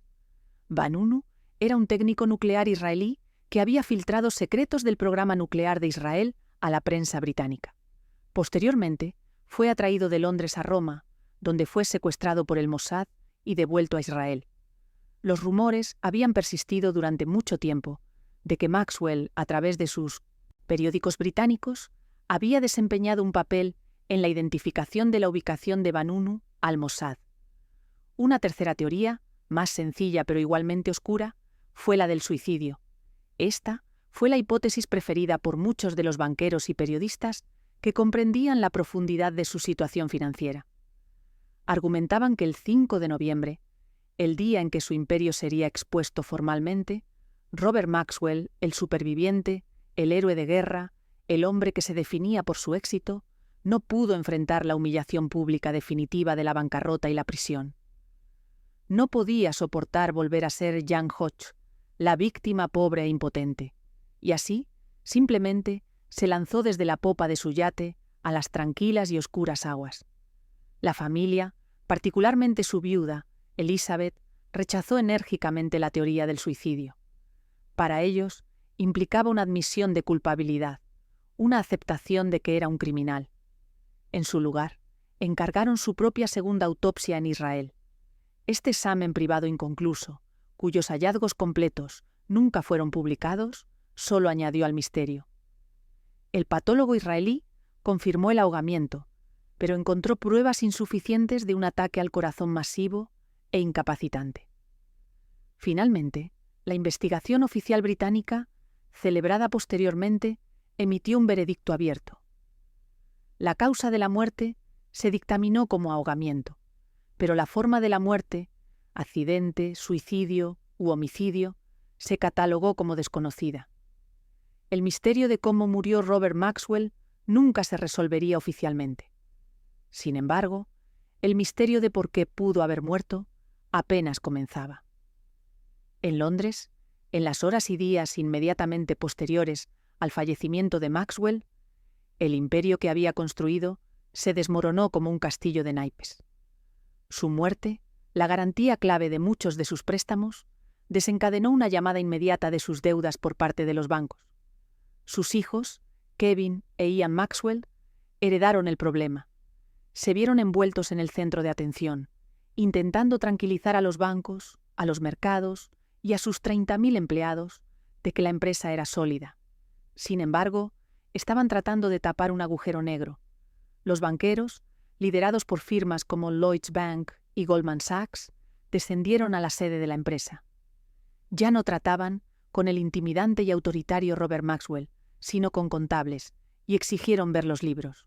Vanunu era un técnico nuclear israelí que había filtrado secretos del programa nuclear de Israel a la prensa británica. Posteriormente, fue atraído de Londres a Roma, donde fue secuestrado por el Mossad y devuelto a Israel. Los rumores habían persistido durante mucho tiempo de que Maxwell, a través de sus periódicos británicos, había desempeñado un papel en la identificación de la ubicación de Vanunu al Mossad. Una tercera teoría, más sencilla pero igualmente oscura, fue la del suicidio. Esta fue la hipótesis preferida por muchos de los banqueros y periodistas que comprendían la profundidad de su situación financiera. Argumentaban que el 5 de noviembre, el día en que su imperio sería expuesto formalmente, Robert Maxwell, el superviviente, el héroe de guerra, el hombre que se definía por su éxito, no pudo enfrentar la humillación pública definitiva de la bancarrota y la prisión. No podía soportar volver a ser Jan Hodge, la víctima pobre e impotente, y así, simplemente, se lanzó desde la popa de su yate a las tranquilas y oscuras aguas. La familia, particularmente su viuda, Elizabeth, rechazó enérgicamente la teoría del suicidio. Para ellos, implicaba una admisión de culpabilidad, una aceptación de que era un criminal. En su lugar, encargaron su propia segunda autopsia en Israel. Este examen privado inconcluso, cuyos hallazgos completos nunca fueron publicados, solo añadió al misterio. El patólogo israelí confirmó el ahogamiento, pero encontró pruebas insuficientes de un ataque al corazón masivo e incapacitante. Finalmente, la investigación oficial británica, celebrada posteriormente, emitió un veredicto abierto. La causa de la muerte se dictaminó como ahogamiento, pero la forma de la muerte, accidente, suicidio u homicidio, se catalogó como desconocida. El misterio de cómo murió Robert Maxwell nunca se resolvería oficialmente. Sin embargo, el misterio de por qué pudo haber muerto apenas comenzaba. En Londres, en las horas y días inmediatamente posteriores al fallecimiento de Maxwell, el imperio que había construido se desmoronó como un castillo de naipes. Su muerte, la garantía clave de muchos de sus préstamos, desencadenó una llamada inmediata de sus deudas por parte de los bancos. Sus hijos, Kevin e Ian Maxwell, heredaron el problema. Se vieron envueltos en el centro de atención, intentando tranquilizar a los bancos, a los mercados y a sus 30.000 empleados de que la empresa era sólida. Sin embargo, estaban tratando de tapar un agujero negro. Los banqueros, liderados por firmas como Lloyds Bank y Goldman Sachs, descendieron a la sede de la empresa. Ya no trataban con el intimidante y autoritario Robert Maxwell, sino con contables, y exigieron ver los libros.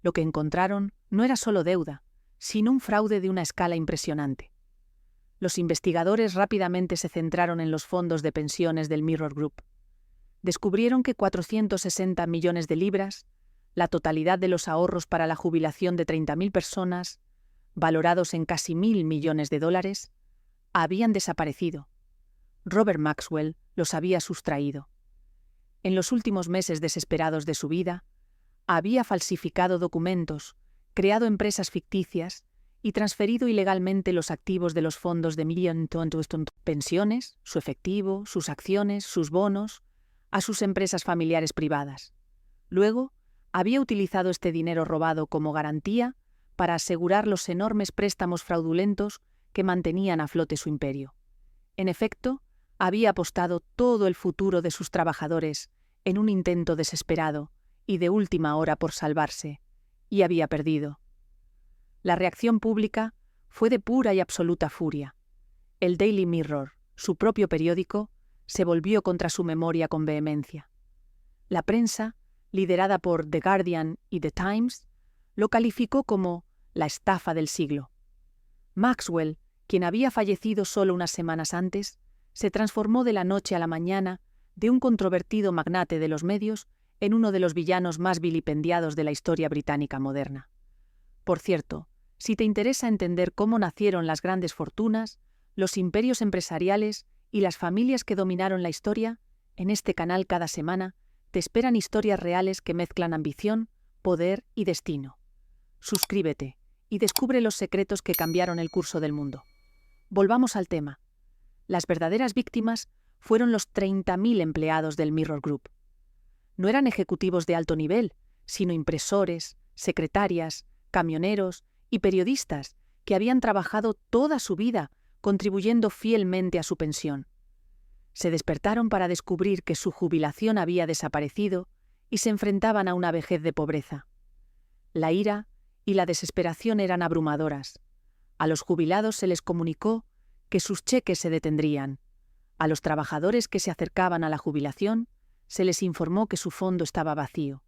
Lo que encontraron no era solo deuda, sino un fraude de una escala impresionante. Los investigadores rápidamente se centraron en los fondos de pensiones del Mirror Group. descubrieron que 460 millones de libras, la totalidad de los ahorros para la jubilación de 30.000 personas, valorados en casi 1.000 millones de dólares, habían desaparecido. Robert Maxwell los había sustraído. En los últimos meses desesperados de su vida, había falsificado documentos, creado empresas ficticias y transferido ilegalmente los activos de los fondos de pensiones, su efectivo, sus acciones, sus bonos, a sus empresas familiares privadas. Luego, había utilizado este dinero robado como garantía para asegurar los enormes préstamos fraudulentos que mantenían a flote su imperio. En efecto, había apostado todo el futuro de sus trabajadores en un intento desesperado y de última hora por salvarse, y había perdido. La reacción pública fue de pura y absoluta furia. El Daily Mirror, su propio periódico, se volvió contra su memoria con vehemencia. La prensa, liderada por The Guardian y The Times, lo calificó como la estafa del siglo. Maxwell, quien había fallecido solo unas semanas antes, se transformó de la noche a la mañana de un controvertido magnate de los medios en uno de los villanos más vilipendiados de la historia británica moderna. Por cierto, si te interesa entender cómo nacieron las grandes fortunas, los imperios empresariales y las familias que dominaron la historia, en este canal cada semana te esperan historias reales que mezclan ambición, poder y destino. Suscríbete y descubre los secretos que cambiaron el curso del mundo. Volvamos al tema. Las verdaderas víctimas fueron los 30.000 empleados del Mirror Group. No eran ejecutivos de alto nivel, sino impresores, secretarias, camioneros y periodistas que habían trabajado toda su vida contribuyendo fielmente a su pensión. Se despertaron para descubrir que su jubilación había desaparecido y se enfrentaban a una vejez de pobreza. La ira y la desesperación eran abrumadoras. A los jubilados se les comunicó que sus cheques se detendrían. A los trabajadores que se acercaban a la jubilación se les informó que su fondo estaba vacío.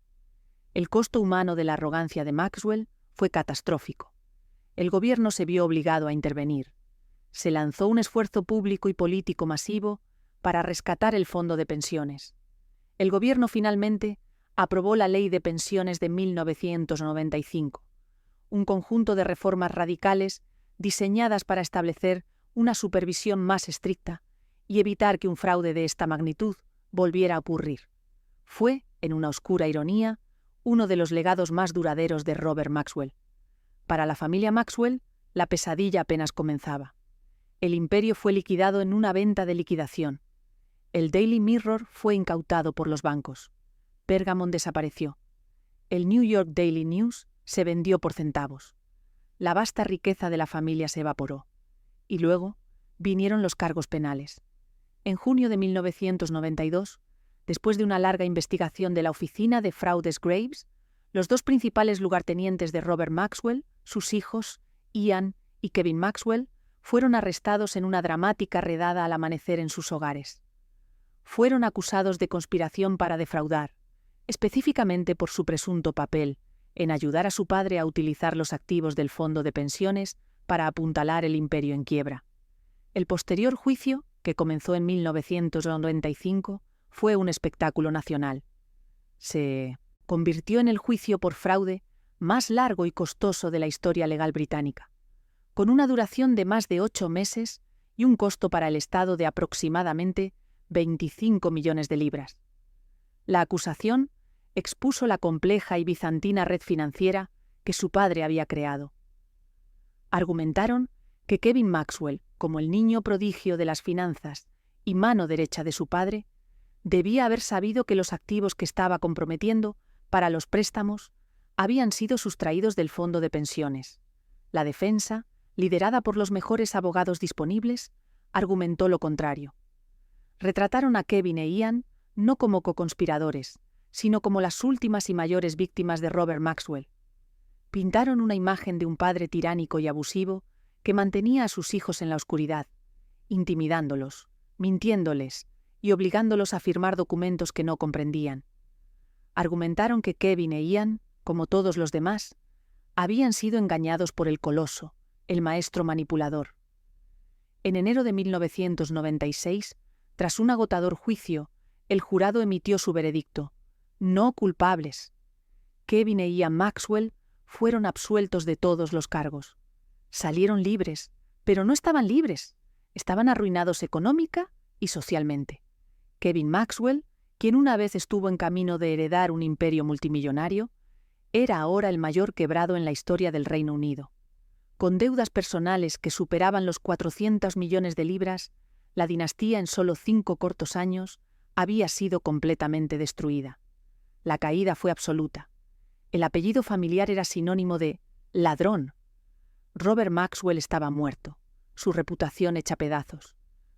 El costo humano de la arrogancia de Maxwell fue catastrófico. El gobierno se vio obligado a intervenir. Se lanzó un esfuerzo público y político masivo para rescatar el fondo de pensiones. El gobierno finalmente aprobó la Ley de Pensiones de 1995, un conjunto de reformas radicales diseñadas para establecer una supervisión más estricta y evitar que un fraude de esta magnitud volviera a ocurrir. Fue, en una oscura ironía, uno de los legados más duraderos de Robert Maxwell. Para la familia Maxwell, la pesadilla apenas comenzaba. El imperio fue liquidado en una venta de liquidación. El Daily Mirror fue incautado por los bancos. Pergamon desapareció. El New York Daily News se vendió por centavos. La vasta riqueza de la familia se evaporó. Y luego vinieron los cargos penales. En junio de 1992, después de una larga investigación de la oficina de fraudes Graves, los dos principales lugartenientes de Robert Maxwell, sus hijos, Ian y Kevin Maxwell, fueron arrestados en una dramática redada al amanecer en sus hogares. Fueron acusados de conspiración para defraudar, específicamente por su presunto papel en ayudar a su padre a utilizar los activos del fondo de pensiones para apuntalar el imperio en quiebra. El posterior juicio, que comenzó en 1995, fue un espectáculo nacional. Se convirtió en el juicio por fraude más largo y costoso de la historia legal británica, con una duración de más de 8 meses y un costo para el Estado de aproximadamente 25 millones de libras. La acusación expuso la compleja y bizantina red financiera que su padre había creado. Argumentaron que Kevin Maxwell, como el niño prodigio de las finanzas y mano derecha de su padre, debía haber sabido que los activos que estaba comprometiendo para los préstamos habían sido sustraídos del fondo de pensiones. La defensa, liderada por los mejores abogados disponibles, argumentó lo contrario. Retrataron a Kevin e Ian no como coconspiradores, sino como las últimas y mayores víctimas de Robert Maxwell. Pintaron una imagen de un padre tiránico y abusivo que mantenía a sus hijos en la oscuridad, intimidándolos, mintiéndoles y obligándolos a firmar documentos que no comprendían. Argumentaron que Kevin e Ian, como todos los demás, habían sido engañados por el coloso, el maestro manipulador. En enero de 1996, tras un agotador juicio, el jurado emitió su veredicto: no culpables. Kevin e Ian Maxwell fueron absueltos de todos los cargos. Salieron libres, pero no estaban libres. Estaban arruinados económica y socialmente. Kevin Maxwell, quien una vez estuvo en camino de heredar un imperio multimillonario, era ahora el mayor quebrado en la historia del Reino Unido. Con deudas personales que superaban los 400 millones de libras, la dinastía en solo 5 cortos años había sido completamente destruida. La caída fue absoluta. El apellido familiar era sinónimo de ladrón. Robert Maxwell estaba muerto, su reputación hecha pedazos,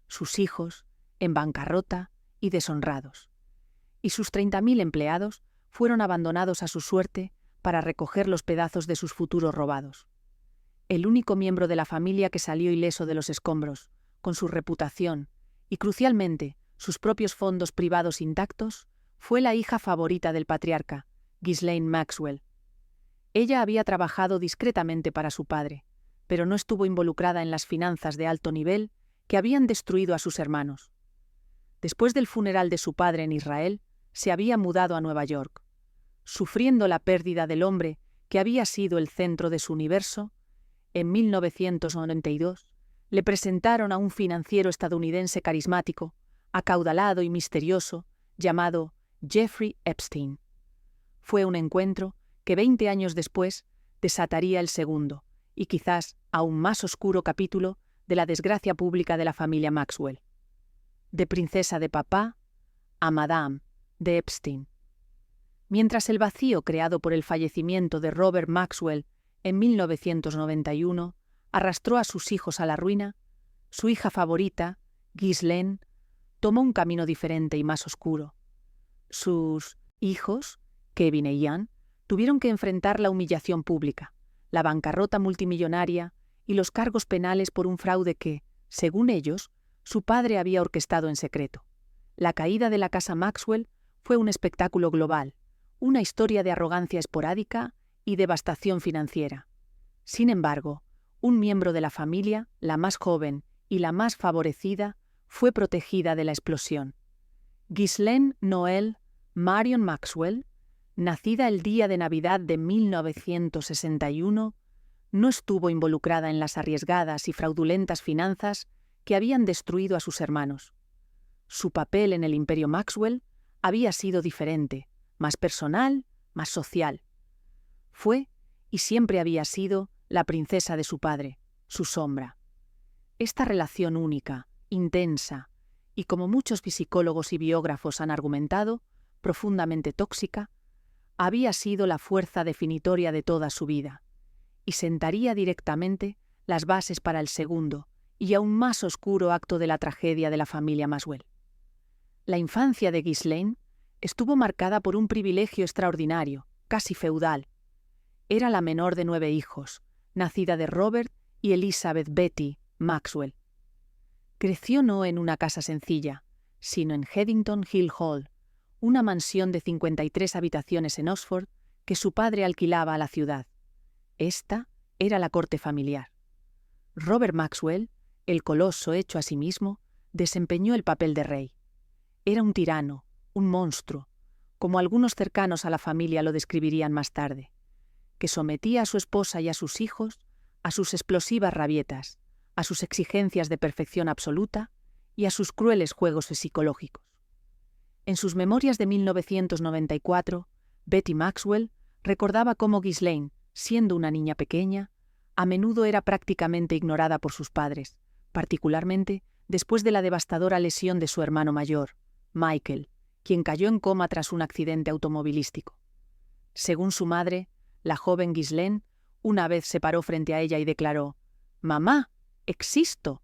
sus hijos en bancarrota y deshonrados. Y sus 30.000 empleados fueron abandonados a su suerte para recoger los pedazos de sus futuros robados. El único miembro de la familia que salió ileso de los escombros, con su reputación y, crucialmente, sus propios fondos privados intactos, fue la hija favorita del patriarca, Ghislaine Maxwell. Ella había trabajado discretamente para su padre, pero no estuvo involucrada en las finanzas de alto nivel que habían destruido a sus hermanos. Después del funeral de su padre en Israel, se había mudado a Nueva York. Sufriendo la pérdida del hombre que había sido el centro de su universo, en 1992 le presentaron a un financiero estadounidense carismático, acaudalado y misterioso, llamado Jeffrey Epstein. Fue un encuentro que 20 años después desataría el segundo, y quizás aún más oscuro capítulo de la desgracia pública de la familia Maxwell. De princesa de papá a Madame de Epstein. Mientras el vacío creado por el fallecimiento de Robert Maxwell en 1991 arrastró a sus hijos a la ruina, su hija favorita, Ghislaine, tomó un camino diferente y más oscuro. Sus hijos, Kevin e Ian, tuvieron que enfrentar la humillación pública, la bancarrota multimillonaria y los cargos penales por un fraude que, según ellos, su padre había orquestado en secreto. La caída de la casa Maxwell fue un espectáculo global, una historia de arrogancia esporádica y devastación financiera. Sin embargo, un miembro de la familia, la más joven y la más favorecida, fue protegida de la explosión. Ghislaine Noel Marion Maxwell, nacida el día de Navidad de 1961, no estuvo involucrada en las arriesgadas y fraudulentas finanzas que habían destruido a sus hermanos. Su papel en el imperio Maxwell había sido diferente, más personal, más social. Fue, y siempre había sido, la princesa de su padre, su sombra. Esta relación única, intensa, y como muchos psicólogos y biógrafos han argumentado, profundamente tóxica, había sido la fuerza definitoria de toda su vida, y sentaría directamente las bases para el segundo y aún más oscuro acto de la tragedia de la familia Maxwell. La infancia de Ghislaine estuvo marcada por un privilegio extraordinario, casi feudal. Era la menor de 9 hijos, nacida de Robert y Elizabeth Betty Maxwell. Creció no en una casa sencilla, sino en Headington Hill Hall, una mansión de 53 habitaciones en Oxford que su padre alquilaba a la ciudad. Esta era la corte familiar. Robert Maxwell, el coloso hecho a sí mismo, desempeñó el papel de rey. Era un tirano, un monstruo, como algunos cercanos a la familia lo describirían más tarde, que sometía a su esposa y a sus hijos a sus explosivas rabietas, a sus exigencias de perfección absoluta y a sus crueles juegos psicológicos. En sus memorias de 1994, Betty Maxwell recordaba cómo Ghislaine, siendo una niña pequeña, a menudo era prácticamente ignorada por sus padres, particularmente después de la devastadora lesión de su hermano mayor, Michael, quien cayó en coma tras un accidente automovilístico. Según su madre, la joven Ghislaine una vez se paró frente a ella y declaró: «Mamá, existo».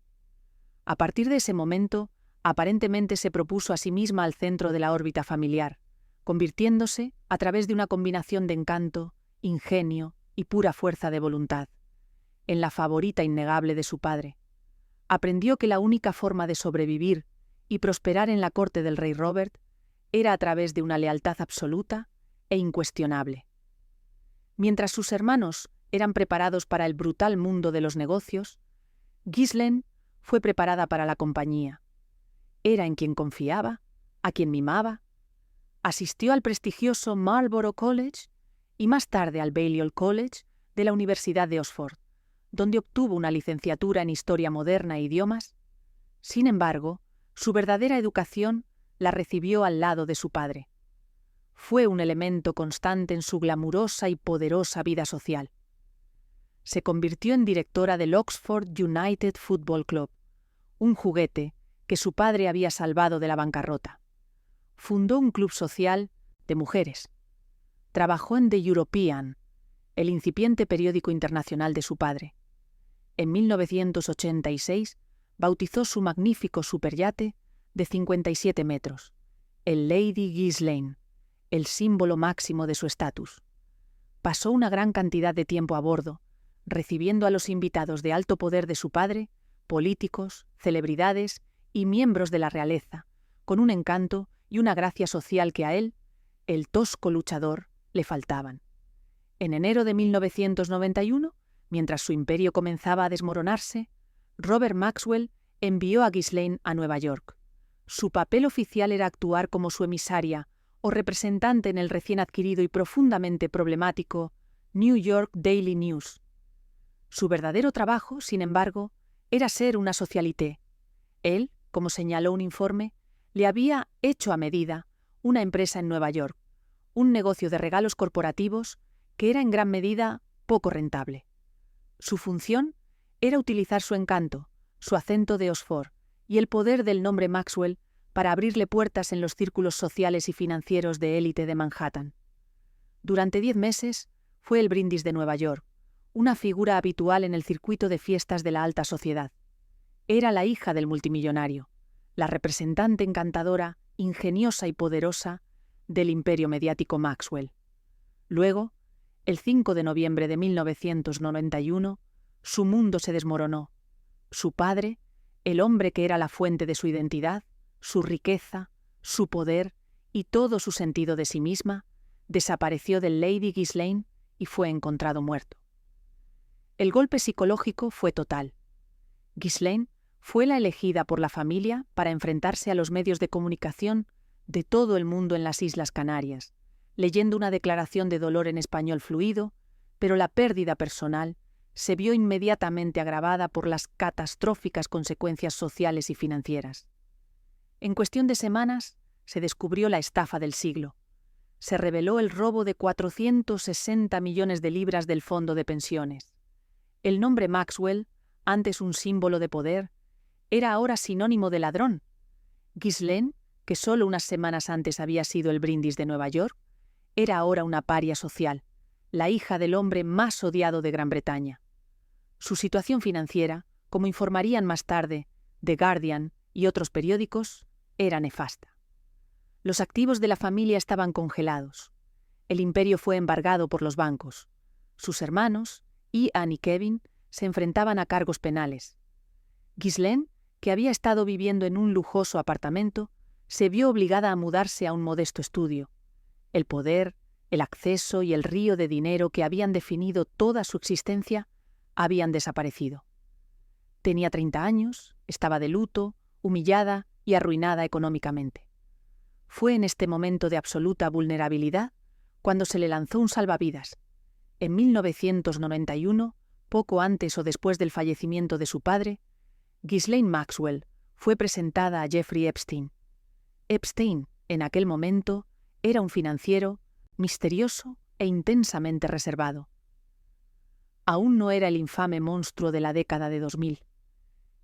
A partir de ese momento, aparentemente se propuso a sí misma al centro de la órbita familiar, convirtiéndose, a través de una combinación de encanto, ingenio y pura fuerza de voluntad, en la favorita innegable de su padre. Aprendió que la única forma de sobrevivir y prosperar en la corte del rey Robert era a través de una lealtad absoluta e incuestionable. Mientras sus hermanos eran preparados para el brutal mundo de los negocios, Ghislaine fue preparada para la compañía. Era en quien confiaba, a quien mimaba. Asistió al prestigioso Marlborough College y más tarde al Balliol College de la Universidad de Oxford, donde obtuvo una licenciatura en Historia Moderna e Idiomas. Sin embargo, su verdadera educación la recibió al lado de su padre. Fue un elemento constante en su glamurosa y poderosa vida social. Se convirtió en directora del Oxford United Football Club, un juguete que su padre había salvado de la bancarrota. Fundó un club social de mujeres. Trabajó en The European, el incipiente periódico internacional de su padre. En 1986 bautizó su magnífico superyate de 57 metros, el Lady Ghislaine, el símbolo máximo de su estatus. Pasó una gran cantidad de tiempo a bordo, recibiendo a los invitados de alto poder de su padre, políticos, celebridades y miembros de la realeza, con un encanto y una gracia social que a él, el tosco luchador, le faltaban. En enero de 1991, mientras su imperio comenzaba a desmoronarse, Robert Maxwell envió a Ghislaine a Nueva York. Su papel oficial era actuar como su emisaria o representante en el recién adquirido y profundamente problemático New York Daily News. Su verdadero trabajo, sin embargo, era ser una socialité. Él, como señaló un informe, le había hecho a medida una empresa en Nueva York, un negocio de regalos corporativos que era en gran medida poco rentable. Su función era utilizar su encanto, su acento de Oxford y el poder del nombre Maxwell para abrirle puertas en los círculos sociales y financieros de élite de Manhattan. Durante 10 meses fue el brindis de Nueva York, una figura habitual en el circuito de fiestas de la alta sociedad. Era la hija del multimillonario, la representante encantadora, ingeniosa y poderosa del imperio mediático Maxwell. Luego, el 5 de noviembre de 1991, su mundo se desmoronó. Su padre, el hombre que era la fuente de su identidad, su riqueza, su poder y todo su sentido de sí misma, desapareció del Lady Ghislaine y fue encontrado muerto. El golpe psicológico fue total. Ghislaine fue la elegida por la familia para enfrentarse a los medios de comunicación de todo el mundo en las Islas Canarias, leyendo una declaración de dolor en español fluido, pero la pérdida personal se vio inmediatamente agravada por las catastróficas consecuencias sociales y financieras. En cuestión de semanas, se descubrió la estafa del siglo. Se reveló el robo de 460 millones de libras del fondo de pensiones. El nombre Maxwell, antes un símbolo de poder, era ahora sinónimo de ladrón. Ghislaine, que solo unas semanas antes había sido el brindis de Nueva York, era ahora una paria social, la hija del hombre más odiado de Gran Bretaña. Su situación financiera, como informarían más tarde The Guardian y otros periódicos, era nefasta. Los activos de la familia estaban congelados. El imperio fue embargado por los bancos. Sus hermanos, Ian y Kevin, se enfrentaban a cargos penales. Ghislaine, que había estado viviendo en un lujoso apartamento, se vio obligada a mudarse a un modesto estudio. El poder, el acceso y el río de dinero que habían definido toda su existencia habían desaparecido. Tenía 30 años, estaba de luto, humillada y arruinada económicamente. Fue en este momento de absoluta vulnerabilidad cuando se le lanzó un salvavidas. En 1991, poco antes o después del fallecimiento de su padre, Ghislaine Maxwell fue presentada a Jeffrey Epstein. Epstein, en aquel momento, era un financiero misterioso e intensamente reservado. Aún no era el infame monstruo de la década de 2000.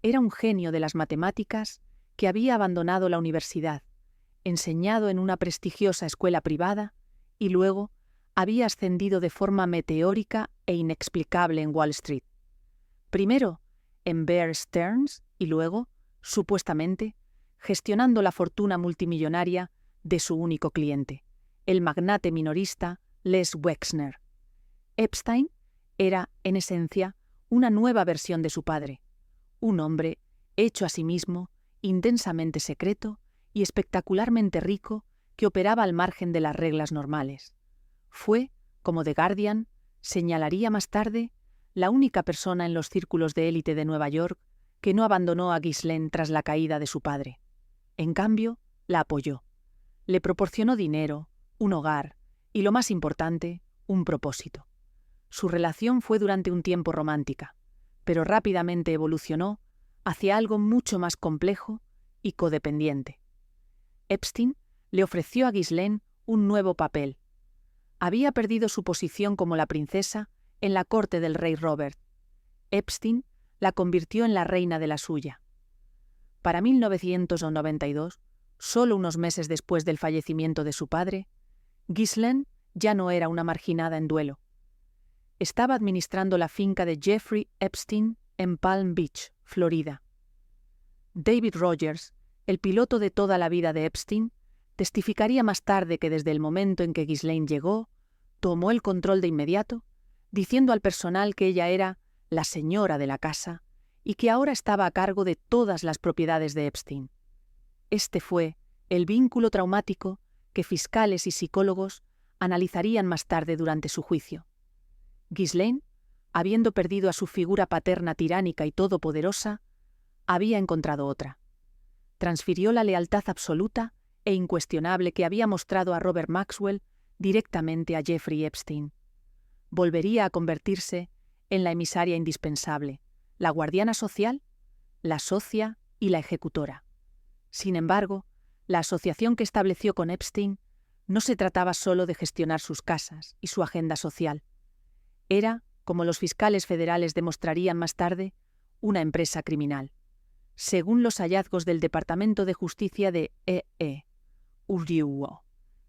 Era un genio de las matemáticas que había abandonado la universidad, enseñado en una prestigiosa escuela privada y luego había ascendido de forma meteórica e inexplicable en Wall Street. Primero en Bear Stearns y luego, supuestamente, gestionando la fortuna multimillonaria de su único cliente, el magnate minorista Les Wexner. Epstein era, en esencia, una nueva versión de su padre, un hombre hecho a sí mismo, intensamente secreto y espectacularmente rico que operaba al margen de las reglas normales. Fue, como The Guardian señalaría más tarde, la única persona en los círculos de élite de Nueva York que no abandonó a Ghislaine tras la caída de su padre. En cambio, la apoyó. Le proporcionó dinero, un hogar y, lo más importante, un propósito. Su relación fue durante un tiempo romántica, pero rápidamente evolucionó hacia algo mucho más complejo y codependiente. Epstein le ofreció a Ghislaine un nuevo papel. Había perdido su posición como la princesa en la corte del rey Robert. Epstein la convirtió en la reina de la suya. Para 1992, solo unos meses después del fallecimiento de su padre, Ghislaine ya no era una marginada en duelo. Estaba administrando la finca de Jeffrey Epstein en Palm Beach, Florida. David Rogers, el piloto de toda la vida de Epstein, testificaría más tarde que desde el momento en que Ghislaine llegó, tomó el control de inmediato, diciendo al personal que ella era la señora de la casa y que ahora estaba a cargo de todas las propiedades de Epstein. Este fue el vínculo traumático que fiscales y psicólogos analizarían más tarde durante su juicio. Ghislaine, habiendo perdido a su figura paterna tiránica y todopoderosa, había encontrado otra. Transfirió la lealtad absoluta e incuestionable que había mostrado a Robert Maxwell directamente a Jeffrey Epstein. Volvería a convertirse en la emisaria indispensable, la guardiana social, la socia y la ejecutora. Sin embargo, la asociación que estableció con Epstein no se trataba solo de gestionar sus casas y su agenda social. Era, como los fiscales federales demostrarían más tarde, una empresa criminal. Según los hallazgos del Departamento de Justicia de Uriuo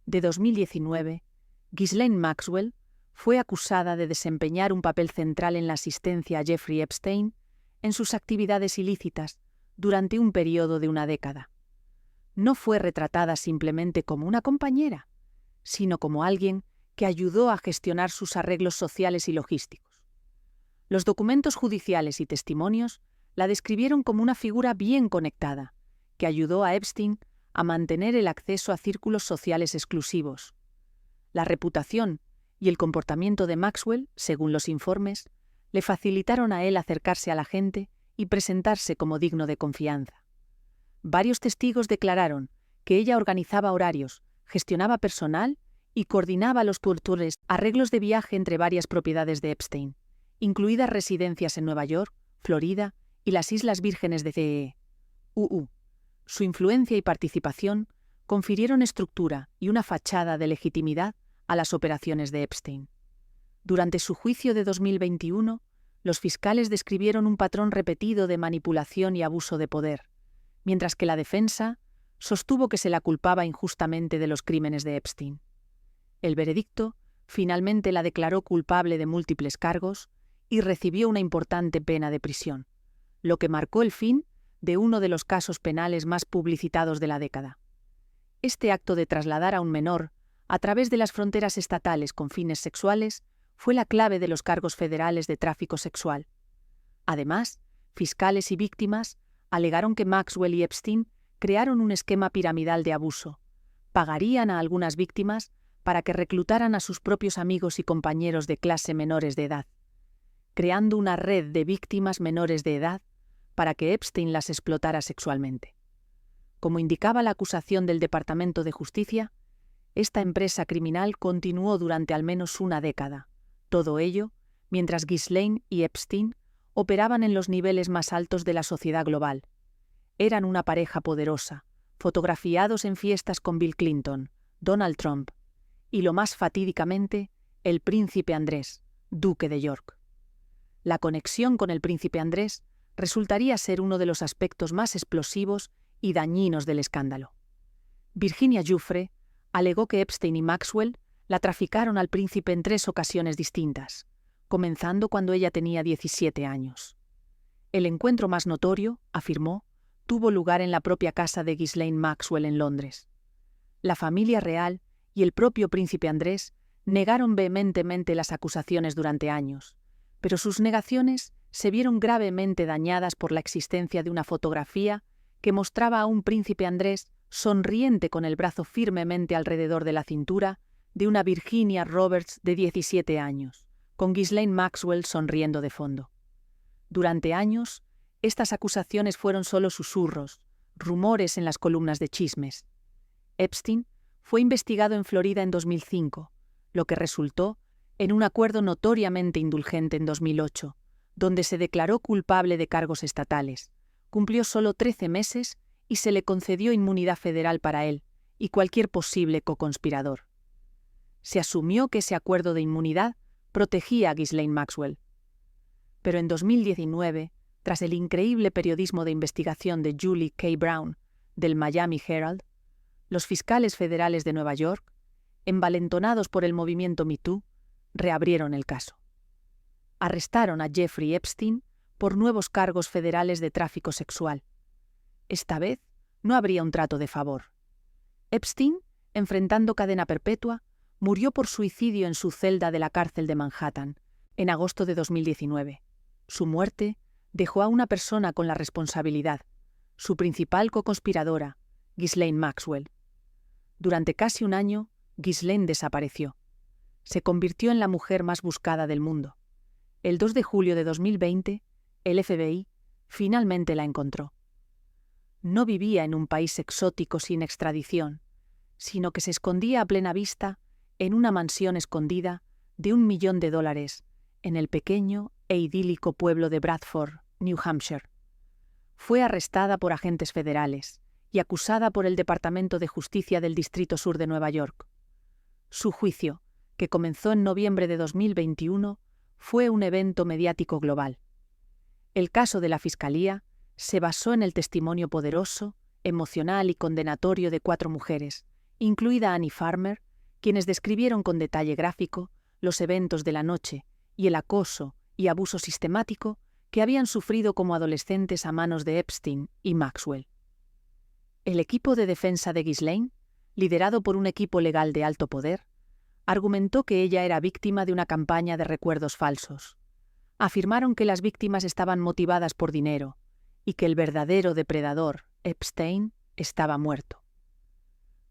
de 2019, Ghislaine Maxwell fue acusada de desempeñar un papel central en la asistencia a Jeffrey Epstein en sus actividades ilícitas durante un periodo de una década. No fue retratada simplemente como una compañera, sino como alguien que ayudó a gestionar sus arreglos sociales y logísticos. Los documentos judiciales y testimonios la describieron como una figura bien conectada, que ayudó a Epstein a mantener el acceso a círculos sociales exclusivos. La reputación y el comportamiento de Maxwell, según los informes, le facilitaron a él acercarse a la gente y presentarse como digno de confianza. Varios testigos declararon que ella organizaba horarios, gestionaba personal y coordinaba los arreglos de viaje entre varias propiedades de Epstein, incluidas residencias en Nueva York, Florida y las Islas Vírgenes de CEU. Su influencia y participación confirieron estructura y una fachada de legitimidad a las operaciones de Epstein. Durante su juicio de 2021, los fiscales describieron un patrón repetido de manipulación y abuso de poder, mientras que la defensa sostuvo que se la culpaba injustamente de los crímenes de Epstein. El veredicto finalmente la declaró culpable de múltiples cargos y recibió una importante pena de prisión, lo que marcó el fin de uno de los casos penales más publicitados de la década. Este acto de trasladar a un menor a través de las fronteras estatales con fines sexuales fue la clave de los cargos federales de tráfico sexual. Además, fiscales y víctimas alegaron que Maxwell y Epstein crearon un esquema piramidal de abuso. Pagarían a algunas víctimas para que reclutaran a sus propios amigos y compañeros de clase menores de edad, creando una red de víctimas menores de edad para que Epstein las explotara sexualmente. Como indicaba la acusación del Departamento de Justicia, esta empresa criminal continuó durante al menos una década, todo ello mientras Ghislaine y Epstein operaban en los niveles más altos de la sociedad global. Eran una pareja poderosa, fotografiados en fiestas con Bill Clinton, Donald Trump y, lo más fatídicamente, el príncipe Andrés, duque de York. La conexión con el príncipe Andrés resultaría ser uno de los aspectos más explosivos y dañinos del escándalo. Virginia Giuffre alegó que Epstein y Maxwell la traficaron al príncipe en 3 ocasiones distintas, comenzando cuando ella tenía 17 años. El encuentro más notorio, afirmó, tuvo lugar en la propia casa de Ghislaine Maxwell en Londres. La familia real y el propio príncipe Andrés negaron vehementemente las acusaciones durante años, pero sus negaciones se vieron gravemente dañadas por la existencia de una fotografía que mostraba a un príncipe Andrés sonriente con el brazo firmemente alrededor de la cintura de una Virginia Roberts de 17 años, con Ghislaine Maxwell sonriendo de fondo. Durante años, estas acusaciones fueron solo susurros, rumores en las columnas de chismes. Epstein fue investigado en Florida en 2005, lo que resultó en un acuerdo notoriamente indulgente en 2008, donde se declaró culpable de cargos estatales. Cumplió solo 13 meses y se le concedió inmunidad federal para él y cualquier posible coconspirador. Se asumió que ese acuerdo de inmunidad protegía a Ghislaine Maxwell. Pero en 2019, tras el increíble periodismo de investigación de Julie K. Brown, del Miami Herald, los fiscales federales de Nueva York, envalentonados por el movimiento Me Too, reabrieron el caso. Arrestaron a Jeffrey Epstein por nuevos cargos federales de tráfico sexual. Esta vez no habría un trato de favor. Epstein, enfrentando cadena perpetua, murió por suicidio en su celda de la cárcel de Manhattan, en agosto de 2019. Su muerte dejó a una persona con la responsabilidad, su principal coconspiradora, Ghislaine Maxwell. Durante casi un año, Ghislaine desapareció. Se convirtió en la mujer más buscada del mundo. El 2 de julio de 2020, el FBI finalmente la encontró. No vivía en un país exótico sin extradición, sino que se escondía a plena vista en una mansión escondida de $1 millón en el pequeño e idílico pueblo de Bradford, New Hampshire. Fue arrestada por agentes federales y acusada por el Departamento de Justicia del Distrito Sur de Nueva York. Su juicio, que comenzó en noviembre de 2021, fue un evento mediático global. El caso de la Fiscalía se basó en el testimonio poderoso, emocional y condenatorio de 4 mujeres, incluida Annie Farmer, quienes describieron con detalle gráfico los eventos de la noche y el acoso y abuso sistemático que habían sufrido como adolescentes a manos de Epstein y Maxwell. El equipo de defensa de Ghislaine, liderado por un equipo legal de alto poder, argumentó que ella era víctima de una campaña de recuerdos falsos. Afirmaron que las víctimas estaban motivadas por dinero y que el verdadero depredador, Epstein, estaba muerto.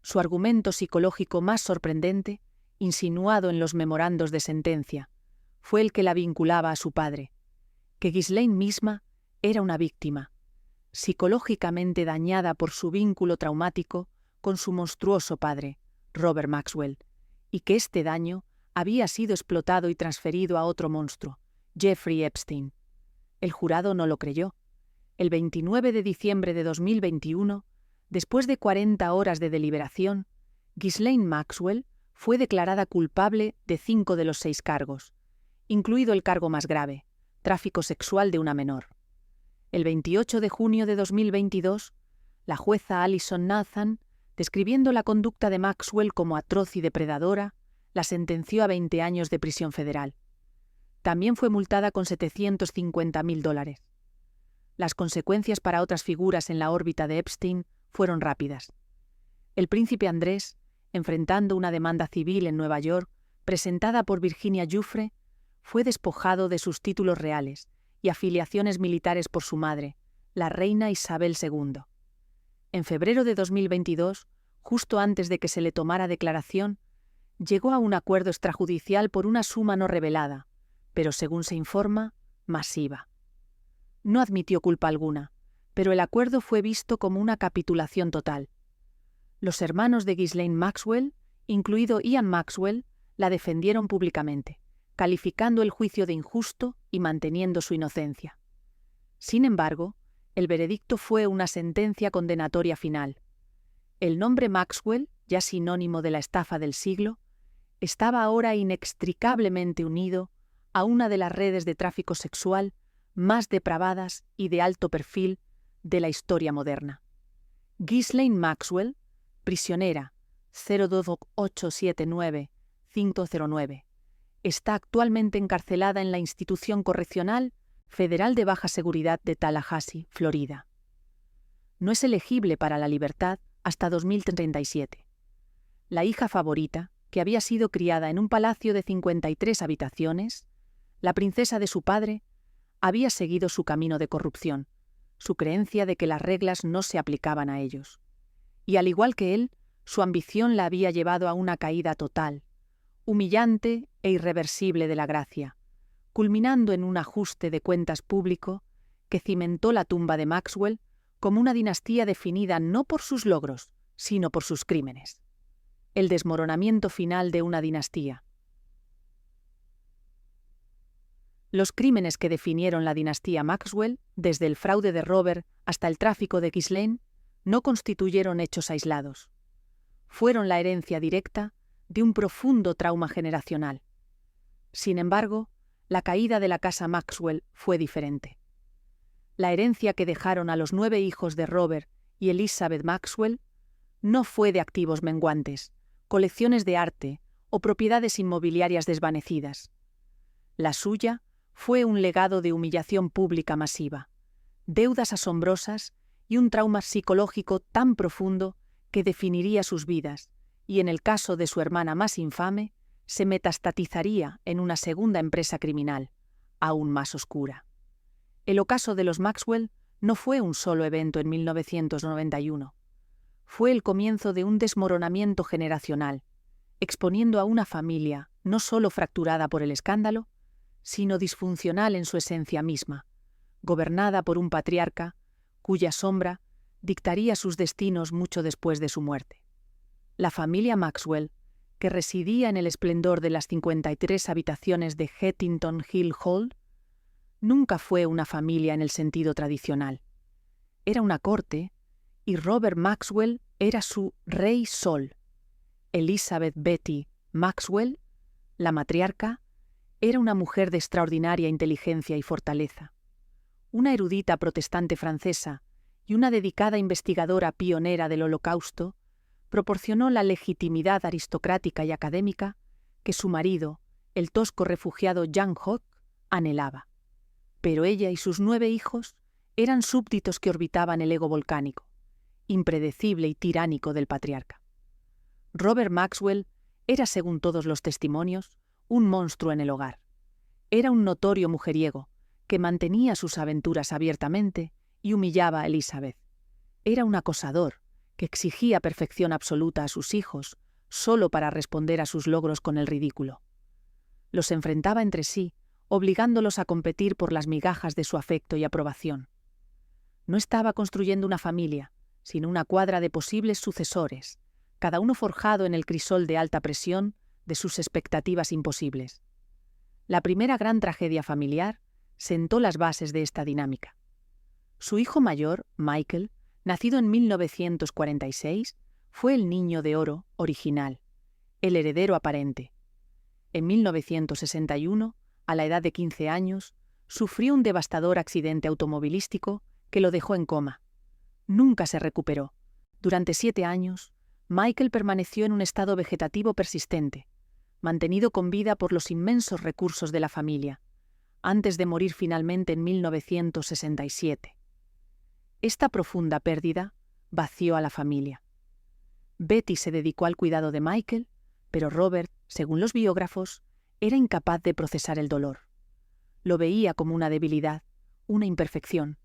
Su argumento psicológico más sorprendente, insinuado en los memorandos de sentencia, fue el que la vinculaba a su padre, que Ghislaine misma era una víctima, psicológicamente dañada por su vínculo traumático con su monstruoso padre, Robert Maxwell, y que este daño había sido explotado y transferido a otro monstruo, Jeffrey Epstein. El jurado no lo creyó. El 29 de diciembre de 2021, después de 40 horas de deliberación, Ghislaine Maxwell fue declarada culpable de 5 de los 6 cargos, incluido el cargo más grave, tráfico sexual de una menor. El 28 de junio de 2022, la jueza Alison Nathan, describiendo la conducta de Maxwell como atroz y depredadora, la sentenció a 20 años de prisión federal. También fue multada con $750.000. Las consecuencias para otras figuras en la órbita de Epstein fueron rápidas. El príncipe Andrés, enfrentando una demanda civil en Nueva York, presentada por Virginia Giuffre, fue despojado de sus títulos reales y afiliaciones militares por su madre, la reina Isabel II. En febrero de 2022, justo antes de que se le tomara declaración, llegó a un acuerdo extrajudicial por una suma no revelada, pero según se informa, masiva. No admitió culpa alguna, pero el acuerdo fue visto como una capitulación total. Los hermanos de Ghislaine Maxwell, incluido Ian Maxwell, la defendieron públicamente, calificando el juicio de injusto y manteniendo su inocencia. Sin embargo, el veredicto fue una sentencia condenatoria final. El nombre Maxwell, ya sinónimo de la estafa del siglo, estaba ahora inextricablemente unido a una de las redes de tráfico sexual más depravadas y de alto perfil de la historia moderna. Ghislaine Maxwell, prisionera 02879-509, está actualmente encarcelada en la Institución Correccional Federal de Baja Seguridad de Tallahassee, Florida. No es elegible para la libertad hasta 2037. La hija favorita, que había sido criada en un palacio de 53 habitaciones, la princesa de su padre, había seguido su camino de corrupción, su creencia de que las reglas no se aplicaban a ellos. Y al igual que él, su ambición la había llevado a una caída total, humillante e irreversible de la gracia, culminando en un ajuste de cuentas público que cimentó la tumba de Maxwell como una dinastía definida no por sus logros, sino por sus crímenes. el desmoronamiento final de una dinastía. Los crímenes que definieron la dinastía Maxwell, desde el fraude de Robert hasta el tráfico de Ghislaine, no constituyeron hechos aislados. Fueron la herencia directa de un profundo trauma generacional. Sin embargo, la caída de la casa Maxwell fue diferente. La herencia que dejaron a los 9 hijos de Robert y Elizabeth Maxwell no fue de activos menguantes, colecciones de arte o propiedades inmobiliarias desvanecidas. La suya fue un legado de humillación pública masiva, deudas asombrosas y un trauma psicológico tan profundo que definiría sus vidas, y en el caso de su hermana más infame, se metastatizaría en una segunda empresa criminal, aún más oscura. El ocaso de los Maxwell no fue un solo evento en 1991. Fue el comienzo de un desmoronamiento generacional, exponiendo a una familia no solo fracturada por el escándalo, sino disfuncional en su esencia misma, gobernada por un patriarca cuya sombra dictaría sus destinos mucho después de su muerte. La familia Maxwell, que residía en el esplendor de las 53 habitaciones de Huntington Hill Hall, nunca fue una familia en el sentido tradicional. Era una corte, y Robert Maxwell era su rey sol. Elizabeth Betty Maxwell, la matriarca, era una mujer de extraordinaria inteligencia y fortaleza. Una erudita protestante francesa y una dedicada investigadora pionera del Holocausto, proporcionó la legitimidad aristocrática y académica que su marido, el tosco refugiado Jan Hock, anhelaba. Pero ella y sus 9 hijos eran súbditos que orbitaban el ego volcánico, impredecible y tiránico del patriarca. Robert Maxwell era, según todos los testimonios, un monstruo en el hogar. Era un notorio mujeriego, que mantenía sus aventuras abiertamente y humillaba a Elizabeth. Era un acosador, que exigía perfección absoluta a sus hijos, solo para responder a sus logros con el ridículo. Los enfrentaba entre sí, obligándolos a competir por las migajas de su afecto y aprobación. No estaba construyendo una familia, sino una cuadra de posibles sucesores, cada uno forjado en el crisol de alta presión de sus expectativas imposibles. La primera gran tragedia familiar sentó las bases de esta dinámica. Su hijo mayor, Michael, nacido en 1946, fue el niño de oro original, el heredero aparente. En 1961, a la edad de 15 años, sufrió un devastador accidente automovilístico que lo dejó en coma. Nunca se recuperó. Durante 7 años, Michael permaneció en un estado vegetativo persistente, mantenido con vida por los inmensos recursos de la familia, antes de morir finalmente en 1967. Esta profunda pérdida vació a la familia. Betty se dedicó al cuidado de Michael, pero Robert, según los biógrafos, era incapaz de procesar el dolor. Lo veía como una debilidad, una imperfección.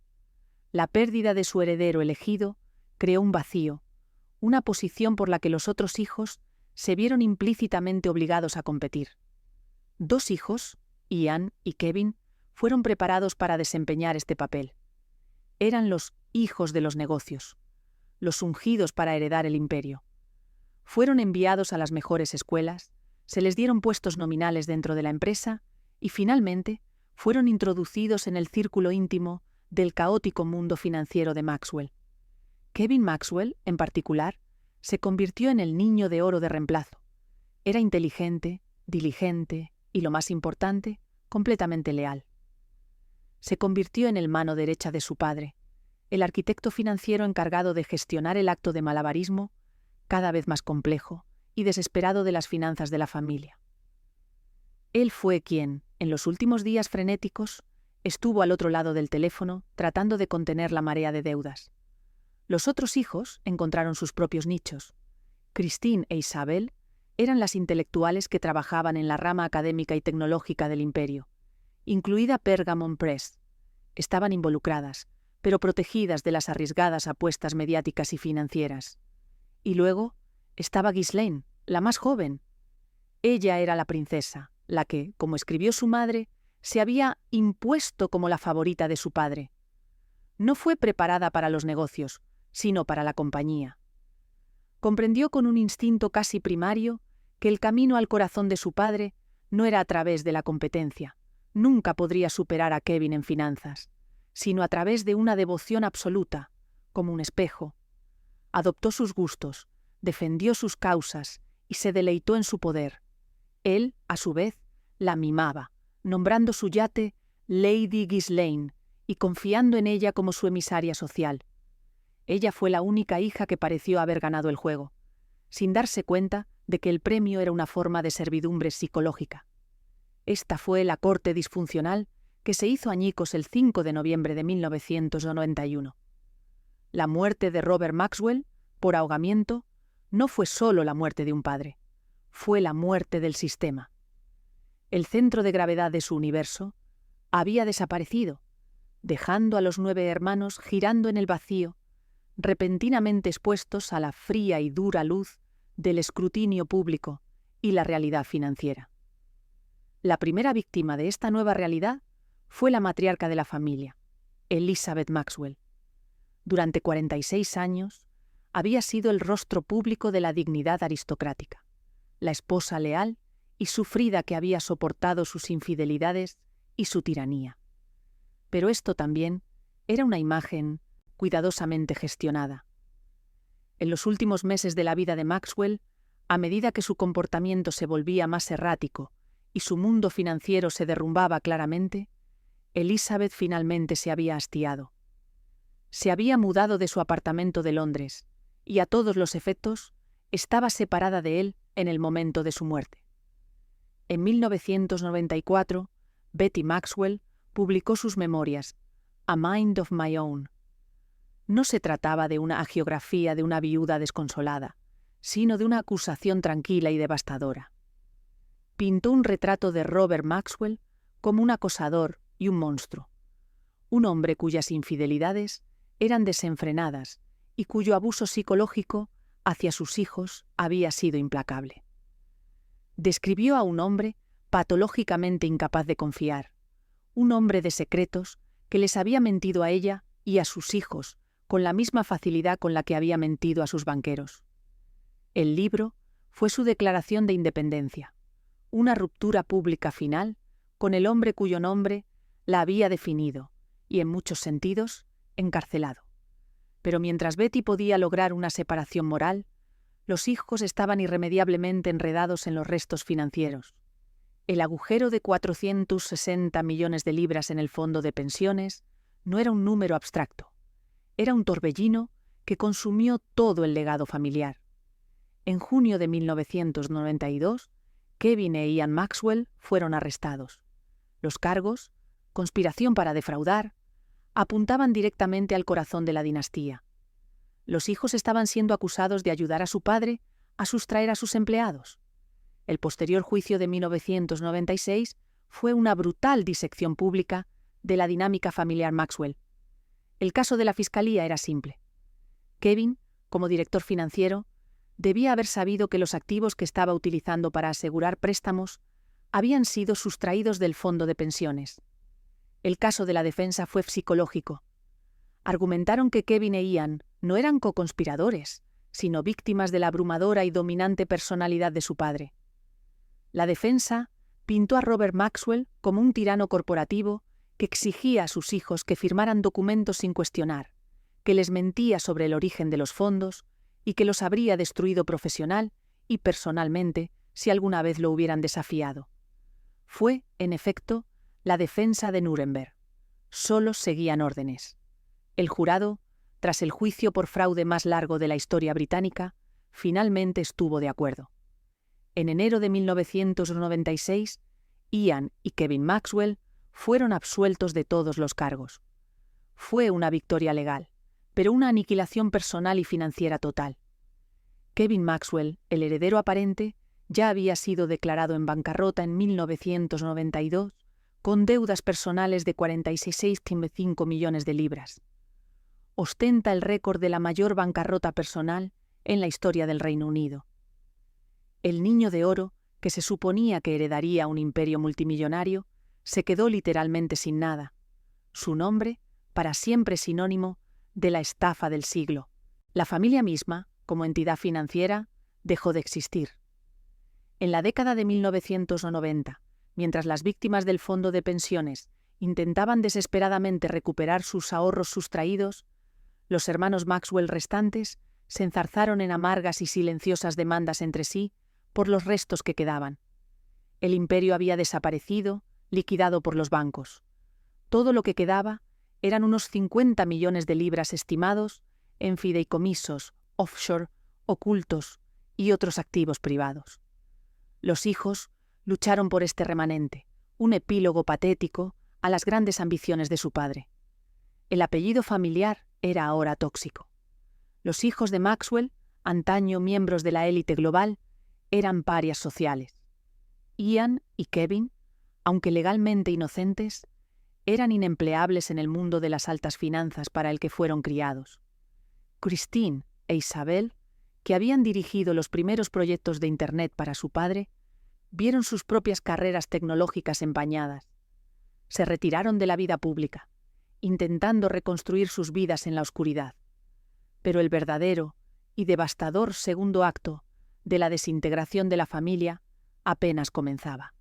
La pérdida de su heredero elegido creó un vacío, una posición por la que los otros hijos se vieron implícitamente obligados a competir. 2 hijos, Ian y Kevin, fueron preparados para desempeñar este papel. Eran los hijos de los negocios, los ungidos para heredar el imperio. Fueron enviados a las mejores escuelas, se les dieron puestos nominales dentro de la empresa y finalmente fueron introducidos en el círculo íntimo del caótico mundo financiero de Maxwell. Kevin Maxwell, en particular, se convirtió en el niño de oro de reemplazo. Era inteligente, diligente y, lo más importante, completamente leal. Se convirtió en el mano derecha de su padre, el arquitecto financiero encargado de gestionar el acto de malabarismo, cada vez más complejo y desesperado de las finanzas de la familia. Él fue quien, en los últimos días frenéticos, estuvo al otro lado del teléfono tratando de contener la marea de deudas. Los otros hijos encontraron sus propios nichos. Christine e Isabel eran las intelectuales que trabajaban en la rama académica y tecnológica del imperio, incluida Pergamon Press. Estaban involucradas, pero protegidas de las arriesgadas apuestas mediáticas y financieras. Y luego estaba Ghislaine, la más joven. Ella era la princesa, la que, como escribió su madre, se había impuesto como la favorita de su padre. No fue preparada para los negocios, sino para la compañía. comprendió con un instinto casi primario que el camino al corazón de su padre no era a través de la competencia, nunca podría superar a Kevin en finanzas, sino a través de una devoción absoluta, como un espejo. Adoptó sus gustos, defendió sus causas y se deleitó en su poder. Él, a su vez, la mimaba, nombrando su yate Lady Ghislaine y confiando en ella como su emisaria social. Ella fue la única hija que pareció haber ganado el juego, sin darse cuenta de que el premio era una forma de servidumbre psicológica. Esta fue la corte disfuncional que se hizo añicos el 5 de noviembre de 1991. La muerte de Robert Maxwell, por ahogamiento, no fue solo la muerte de un padre, fue la muerte del sistema. El centro de gravedad de su universo había desaparecido, dejando a los 9 hermanos girando en el vacío, repentinamente expuestos a la fría y dura luz del escrutinio público y la realidad financiera. La primera víctima de esta nueva realidad fue la matriarca de la familia, Elizabeth Maxwell. Durante 46 años había sido el rostro público de la dignidad aristocrática, la esposa leal y sufrida que había soportado sus infidelidades y su tiranía. Pero esto también era una imagen cuidadosamente gestionada. En los últimos meses de la vida de Maxwell, a medida que su comportamiento se volvía más errático y su mundo financiero se derrumbaba claramente, Elizabeth finalmente se había hastiado. Se había mudado de su apartamento de Londres y, a todos los efectos, estaba separada de él en el momento de su muerte. En 1994, Betty Maxwell publicó sus memorias, A Mind of My Own. No se trataba de una hagiografía de una viuda desconsolada, sino de una acusación tranquila y devastadora. Pintó un retrato de Robert Maxwell como un acosador y un monstruo, un hombre cuyas infidelidades eran desenfrenadas y cuyo abuso psicológico hacia sus hijos había sido implacable. Describió a un hombre patológicamente incapaz de confiar, un hombre de secretos que les había mentido a ella y a sus hijos con la misma facilidad con la que había mentido a sus banqueros. El libro fue su declaración de independencia, una ruptura pública final con el hombre cuyo nombre la había definido y, en muchos sentidos, encarcelado. Pero mientras Betty podía lograr una separación moral, los hijos estaban irremediablemente enredados en los restos financieros. El agujero de 460 millones de libras en el fondo de pensiones no era un número abstracto. Era un torbellino que consumió todo el legado familiar. En junio de 1992, Kevin e Ian Maxwell fueron arrestados. Los cargos, conspiración para defraudar, apuntaban directamente al corazón de la dinastía. Los hijos estaban siendo acusados de ayudar a su padre a sustraer a sus empleados. El posterior juicio de 1996 fue una brutal disección pública de la dinámica familiar Maxwell. El caso de la fiscalía era simple. Kevin, como director financiero, debía haber sabido que los activos que estaba utilizando para asegurar préstamos habían sido sustraídos del fondo de pensiones. El caso de la defensa fue psicológico. Argumentaron que Kevin e Ian no eran coconspiradores, sino víctimas de la abrumadora y dominante personalidad de su padre. La defensa pintó a Robert Maxwell como un tirano corporativo que exigía a sus hijos que firmaran documentos sin cuestionar, que les mentía sobre el origen de los fondos y que los habría destruido profesional y personalmente si alguna vez lo hubieran desafiado. Fue, en efecto, la defensa de Nuremberg. Solo seguían órdenes. El jurado, tras el juicio por fraude más largo de la historia británica, finalmente estuvo de acuerdo. En enero de 1996, Ian y Kevin Maxwell fueron absueltos de todos los cargos. Fue una victoria legal, pero una aniquilación personal y financiera total. Kevin Maxwell, el heredero aparente, ya había sido declarado en bancarrota en 1992, con deudas personales de 46,5 millones de libras. Ostenta el récord de la mayor bancarrota personal en la historia del Reino Unido. El niño de oro, que se suponía que heredaría un imperio multimillonario, se quedó literalmente sin nada. Su nombre, para siempre sinónimo de la estafa del siglo. La familia misma como entidad financiera, dejó de existir. En la década de 1990, mientras las víctimas del fondo de pensiones intentaban desesperadamente recuperar sus ahorros sustraídos, los hermanos Maxwell restantes se enzarzaron en amargas y silenciosas demandas entre sí por los restos que quedaban. El imperio había desaparecido, liquidado por los bancos. Todo lo que quedaba eran unos 50 millones de libras estimados en fideicomisos, offshore, ocultos y otros activos privados. Los hijos lucharon por este remanente, un epílogo patético a las grandes ambiciones de su padre. El apellido familiar era ahora tóxico. Los hijos de Maxwell, antaño miembros de la élite global, eran parias sociales. Ian y Kevin, aunque legalmente inocentes, eran inempleables en el mundo de las altas finanzas para el que fueron criados. Christine e Isabel, que habían dirigido los primeros proyectos de Internet para su padre, vieron sus propias carreras tecnológicas empañadas. Se retiraron de la vida pública, intentando reconstruir sus vidas en la oscuridad. Pero el verdadero y devastador segundo acto de la desintegración de la familia apenas comenzaba,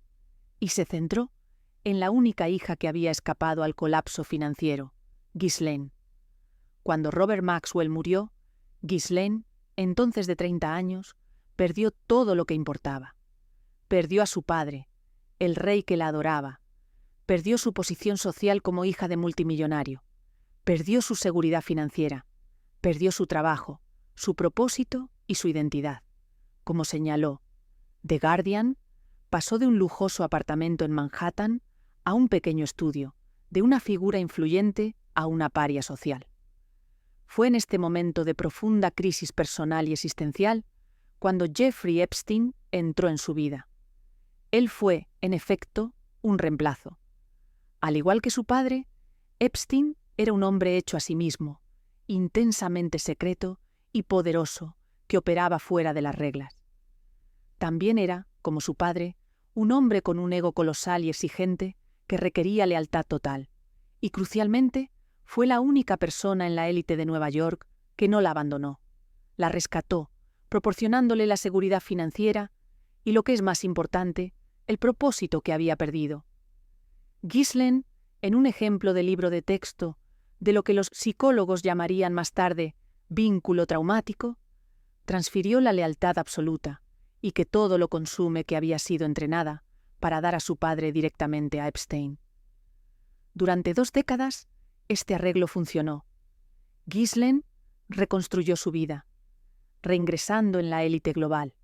y se centró en la única hija que había escapado al colapso financiero, Ghislaine. Cuando Robert Maxwell murió, Ghislaine, entonces de 30 años, perdió todo lo que importaba. Perdió a su padre, el rey que la adoraba. Perdió su posición social como hija de multimillonario. Perdió su seguridad financiera. Perdió su trabajo, su propósito y su identidad. Como señaló The Guardian, pasó de un lujoso apartamento en Manhattan a un pequeño estudio, de una figura influyente a una paria social. Fue en este momento de profunda crisis personal y existencial cuando Jeffrey Epstein entró en su vida. Él fue, en efecto, un reemplazo. Al igual que su padre, Epstein era un hombre hecho a sí mismo, intensamente secreto y poderoso, que operaba fuera de las reglas. También era, como su padre, un hombre con un ego colosal y exigente que requería lealtad total, y crucialmente fue la única persona en la élite de Nueva York que no la abandonó. La rescató, proporcionándole la seguridad financiera y, lo que es más importante, el propósito que había perdido. Ghislaine, en un ejemplo de libro de texto de lo que los psicólogos llamarían más tarde vínculo traumático, transfirió la lealtad absoluta y que todo lo consume que había sido entrenada para dar a su padre directamente a Epstein. Durante 2 décadas, este arreglo funcionó. Ghislaine reconstruyó su vida, reingresando en la élite global,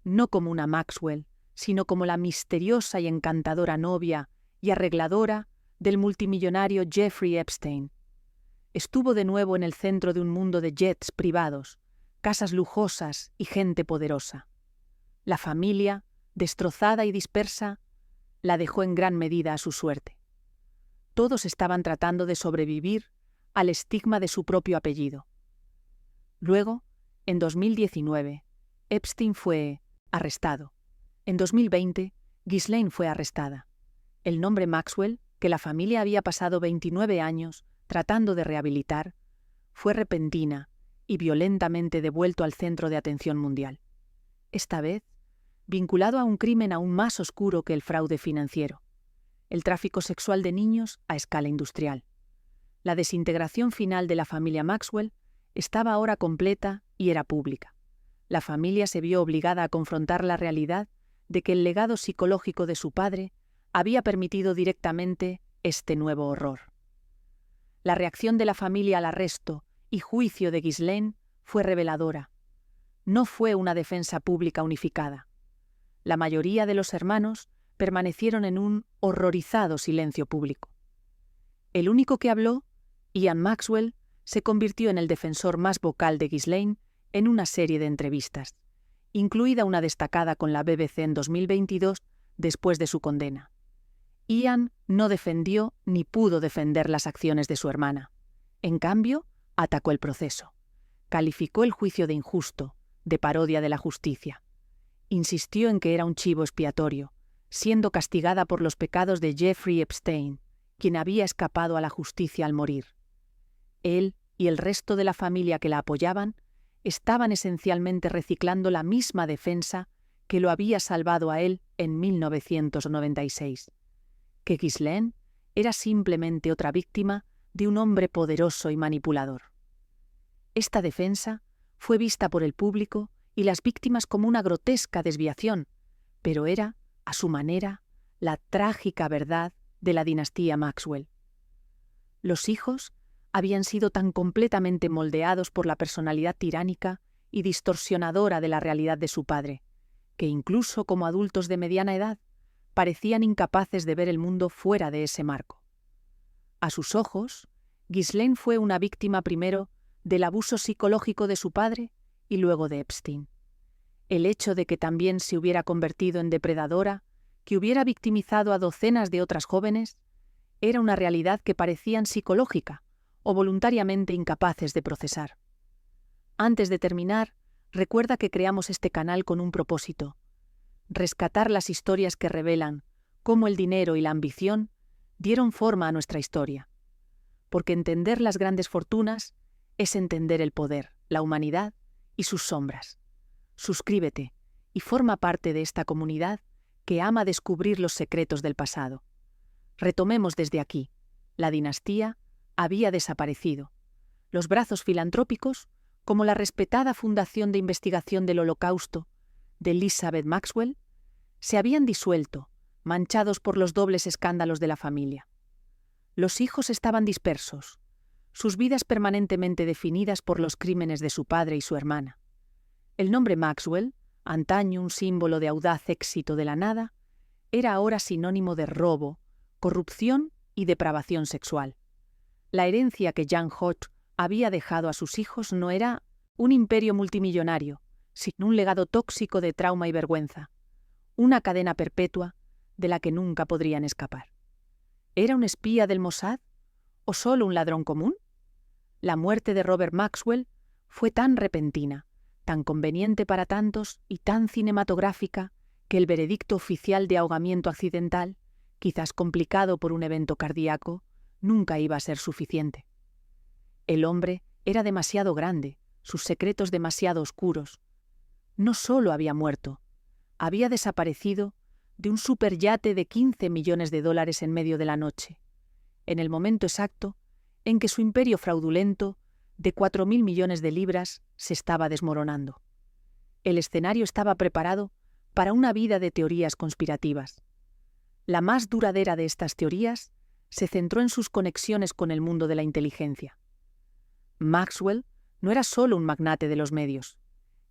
no como una Maxwell, sino como la misteriosa y encantadora novia y arregladora del multimillonario Jeffrey Epstein. Estuvo de nuevo en el centro de un mundo de jets privados, casas lujosas y gente poderosa. La familia, destrozada y dispersa, la dejó en gran medida a su suerte. Todos estaban tratando de sobrevivir al estigma de su propio apellido. Luego, en 2019, Epstein fue arrestado. En 2020, Ghislaine fue arrestada. El nombre Maxwell, que la familia había pasado 29 años tratando de rehabilitar, fue repentina y violentamente devuelto al centro de atención mundial. Esta vez, vinculado a un crimen aún más oscuro que el fraude financiero: el tráfico sexual de niños a escala industrial. La desintegración final de la familia Maxwell estaba ahora completa y era pública. La familia se vio obligada a confrontar la realidad de que el legado psicológico de su padre había permitido directamente este nuevo horror. La reacción de la familia al arresto y juicio de Ghislaine fue reveladora. No fue una defensa pública unificada. La mayoría de los hermanos permanecieron en un horrorizado silencio público. El único que habló, Ian Maxwell, se convirtió en el defensor más vocal de Ghislaine en una serie de entrevistas, incluida una destacada con la BBC en 2022 después de su condena. Ian no defendió ni pudo defender las acciones de su hermana. En cambio, atacó el proceso. Calificó el juicio de injusto, de parodia de la justicia. Insistió en que era un chivo expiatorio, siendo castigada por los pecados de Jeffrey Epstein, quien había escapado a la justicia al morir. Él y el resto de la familia que la apoyaban estaban esencialmente reciclando la misma defensa que lo había salvado a él en 1996, que Ghislaine era simplemente otra víctima de un hombre poderoso y manipulador. Esta defensa fue vista por el público y las víctimas como una grotesca desviación, pero era, a su manera, la trágica verdad de la dinastía Maxwell. Los hijos habían sido tan completamente moldeados por la personalidad tiránica y distorsionadora de la realidad de su padre, que incluso como adultos de mediana edad parecían incapaces de ver el mundo fuera de ese marco. A sus ojos, Ghislaine fue una víctima primero del abuso psicológico de su padre y luego de Epstein. El hecho de que también se hubiera convertido en depredadora, que hubiera victimizado a docenas de otras jóvenes, era una realidad que parecían psicológica o voluntariamente incapaces de procesar. Antes de terminar, recuerda que creamos este canal con un propósito: rescatar las historias que revelan cómo el dinero y la ambición dieron forma a nuestra historia. Porque entender las grandes fortunas es entender el poder, la humanidad y sus sombras. Suscríbete y forma parte de esta comunidad que ama descubrir los secretos del pasado. Retomemos desde aquí. La dinastía había desaparecido. Los brazos filantrópicos, como la respetada Fundación de Investigación del Holocausto de Elizabeth Maxwell, se habían disuelto, manchados por los dobles escándalos de la familia. Los hijos estaban dispersos, sus vidas permanentemente definidas por los crímenes de su padre y su hermana. El nombre Maxwell, antaño un símbolo de audaz éxito de la nada, era ahora sinónimo de robo, corrupción y depravación sexual. La herencia que Jan Hodge había dejado a sus hijos no era un imperio multimillonario, sino un legado tóxico de trauma y vergüenza, una cadena perpetua de la que nunca podrían escapar. ¿Era un espía del Mossad o solo un ladrón común? La muerte de Robert Maxwell fue tan repentina, tan conveniente para tantos y tan cinematográfica que el veredicto oficial de ahogamiento accidental, quizás complicado por un evento cardíaco, nunca iba a ser suficiente. El hombre era demasiado grande, sus secretos demasiado oscuros. No solo había muerto, había desaparecido de un superyate de $15 millones en medio de la noche, en el momento exacto en que su imperio fraudulento de 4.000 millones de libras se estaba desmoronando. El escenario estaba preparado para una vida de teorías conspirativas. La más duradera de estas teorías se centró en sus conexiones con el mundo de la inteligencia. Maxwell no era solo un magnate de los medios.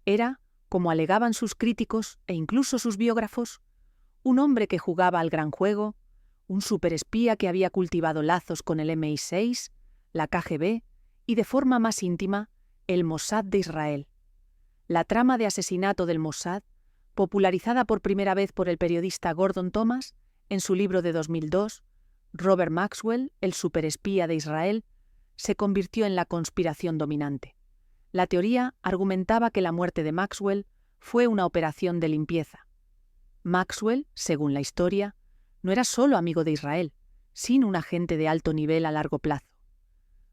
Era, como alegaban sus críticos e incluso sus biógrafos, un hombre que jugaba al gran juego, un superespía que había cultivado lazos con el MI6, la KGB y, de forma más íntima, el Mossad de Israel. La trama de asesinato del Mossad, popularizada por primera vez por el periodista Gordon Thomas en su libro de 2002, Robert Maxwell, el superespía de Israel, se convirtió en la conspiración dominante. La teoría argumentaba que la muerte de Maxwell fue una operación de limpieza. Maxwell, según la historia, no era solo amigo de Israel, sino un agente de alto nivel a largo plazo.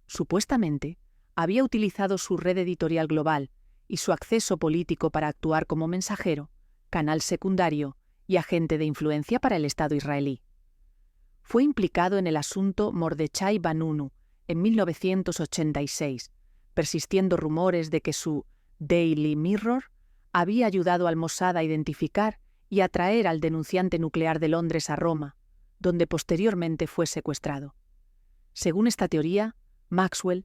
Supuestamente, había utilizado su red editorial global y su acceso político para actuar como mensajero, canal secundario y agente de influencia para el Estado israelí. Fue implicado en el asunto Mordechai Vanunu en 1986, persistiendo rumores de que su Daily Mirror había ayudado al Mossad a identificar y atraer al denunciante nuclear de Londres a Roma, donde posteriormente fue secuestrado. Según esta teoría, Maxwell,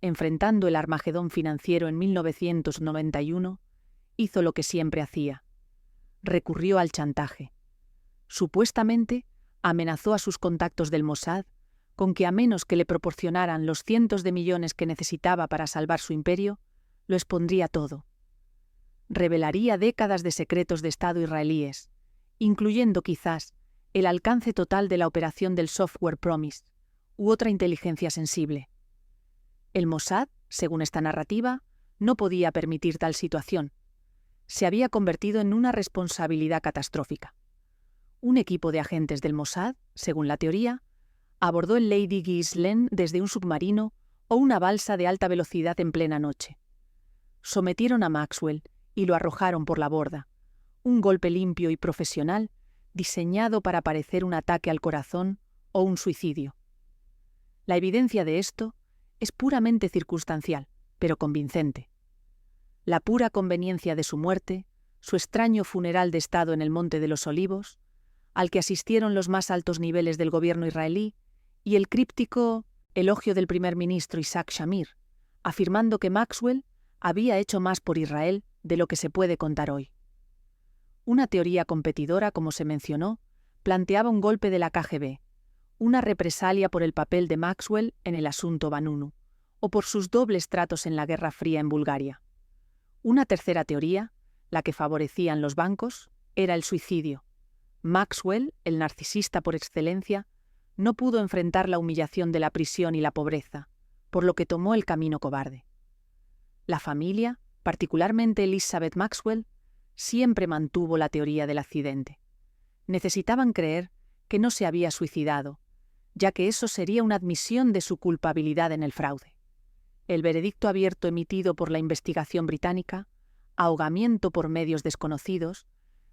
enfrentando el Armagedón financiero en 1991, hizo lo que siempre hacía: recurrió al chantaje. Supuestamente, amenazó a sus contactos del Mossad con que, a menos que le proporcionaran los cientos de millones que necesitaba para salvar su imperio, lo expondría todo. Revelaría décadas de secretos de Estado israelíes, incluyendo quizás el alcance total de la operación del software Promise u otra inteligencia sensible. El Mossad, según esta narrativa, no podía permitir tal situación. Se había convertido en una responsabilidad catastrófica. Un equipo de agentes del Mossad, según la teoría, abordó el Lady Ghislaine desde un submarino o una balsa de alta velocidad en plena noche. sometieron a Maxwell y lo arrojaron por la borda. Un golpe limpio y profesional, diseñado para parecer un ataque al corazón o un suicidio. La evidencia de esto es puramente circunstancial, pero convincente. La pura conveniencia de su muerte, su extraño funeral de Estado en el Monte de los Olivos, al que asistieron los más altos niveles del gobierno israelí, y el críptico elogio del primer ministro Isaac Shamir, afirmando que Maxwell había hecho más por Israel de lo que se puede contar hoy. Una teoría competidora, como se mencionó, planteaba un golpe de la KGB, una represalia por el papel de Maxwell en el asunto Vanunu, o por sus dobles tratos en la Guerra Fría en Bulgaria. Una tercera teoría, la que favorecían los bancos, era el suicidio. Maxwell, el narcisista por excelencia, no pudo enfrentar la humillación de la prisión y la pobreza, por lo que tomó el camino cobarde. La familia, particularmente Elizabeth Maxwell, siempre mantuvo la teoría del accidente. Necesitaban creer que no se había suicidado, ya que eso sería una admisión de su culpabilidad en el fraude. El veredicto abierto emitido por la investigación británica, ahogamiento por medios desconocidos,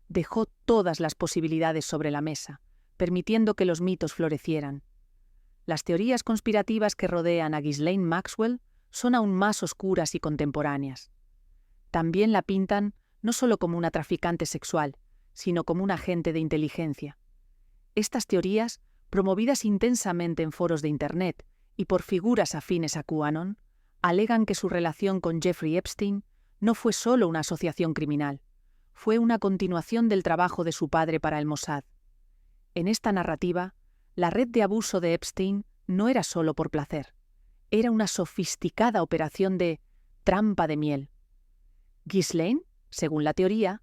dejó todas las posibilidades sobre la mesa, permitiendo que los mitos florecieran. Las teorías conspirativas que rodean a Ghislaine Maxwell son aún más oscuras y contemporáneas. También la pintan no solo como una traficante sexual, sino como un agente de inteligencia. Estas teorías, promovidas intensamente en foros de Internet y por figuras afines a QAnon, alegan que su relación con Jeffrey Epstein no fue solo una asociación criminal, fue una continuación del trabajo de su padre para el Mossad. En esta narrativa, la red de abuso de Epstein no era solo por placer, era una sofisticada operación de trampa de miel. Ghislaine, según la teoría,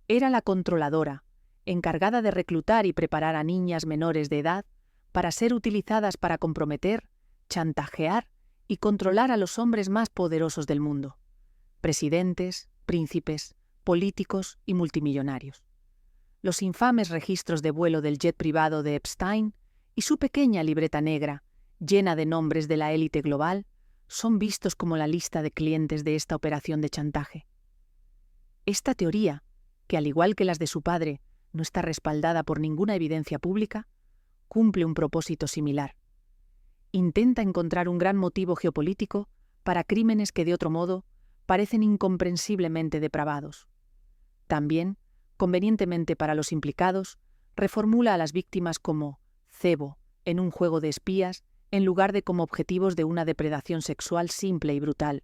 era la controladora, encargada de reclutar y preparar a niñas menores de edad para ser utilizadas para comprometer, chantajear y controlar a los hombres más poderosos del mundo: presidentes, príncipes, políticos y multimillonarios. Los infames registros de vuelo del jet privado de Epstein y su pequeña libreta negra, llena de nombres de la élite global, son vistos como la lista de clientes de esta operación de chantaje. Esta teoría, que al igual que las de su padre, no está respaldada por ninguna evidencia pública, cumple un propósito similar. Intenta encontrar un gran motivo geopolítico para crímenes que de otro modo parecen incomprensiblemente depravados. También, convenientemente para los implicados, reformula a las víctimas como cebo en un juego de espías en lugar de como objetivos de una depredación sexual simple y brutal.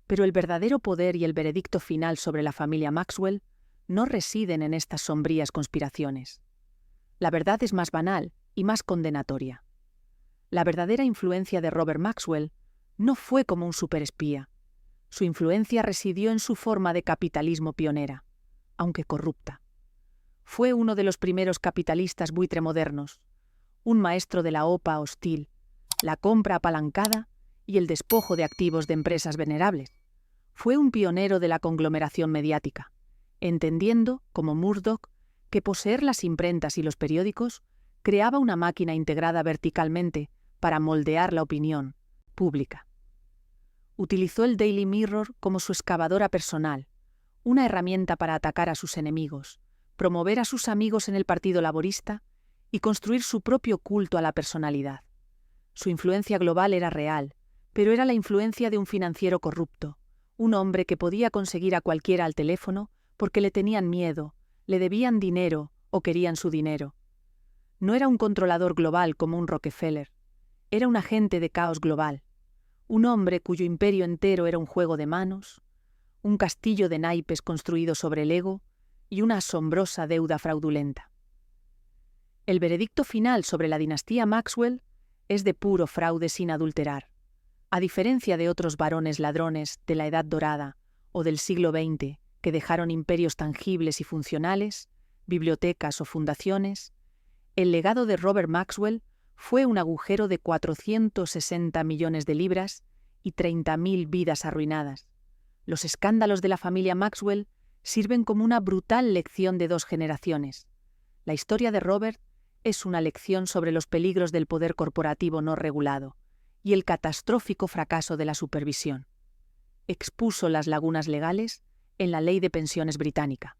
Pero el verdadero poder y el veredicto final sobre la familia Maxwell no residen en estas sombrías conspiraciones. La verdad es más banal y más condenatoria. La verdadera influencia de Robert Maxwell no fue como un superespía. Su influencia residió en su forma de capitalismo pionera, aunque corrupta. Fue uno de los primeros capitalistas buitre modernos, un maestro de la OPA hostil, la compra apalancada y el despojo de activos de empresas venerables. Fue un pionero de la conglomeración mediática, entendiendo, como Murdoch, que poseer las imprentas y los periódicos creaba una máquina integrada verticalmente para moldear la opinión pública. Utilizó el Daily Mirror como su excavadora personal, una herramienta para atacar a sus enemigos, promover a sus amigos en el Partido Laborista y construir su propio culto a la personalidad. Su influencia global era real, pero era la influencia de un financiero corrupto, un hombre que podía conseguir a cualquiera al teléfono porque le tenían miedo, le debían dinero o querían su dinero. No era un controlador global como un Rockefeller, era un agente de caos global, un hombre cuyo imperio entero era un juego de manos, un castillo de naipes construido sobre el ego y una asombrosa deuda fraudulenta. El veredicto final sobre la dinastía Maxwell es de puro fraude sin adulterar. A diferencia de otros varones ladrones de la Edad Dorada o del siglo XX que dejaron imperios tangibles y funcionales, bibliotecas o fundaciones, el legado de Robert Maxwell fue un agujero de 460 millones de libras y 30.000 vidas arruinadas. Los escándalos de la familia Maxwell sirven como una brutal lección de 2 generaciones. La historia de Robert es una lección sobre los peligros del poder corporativo no regulado y el catastrófico fracaso de la supervisión. expuso las lagunas legales en la ley de pensiones británica,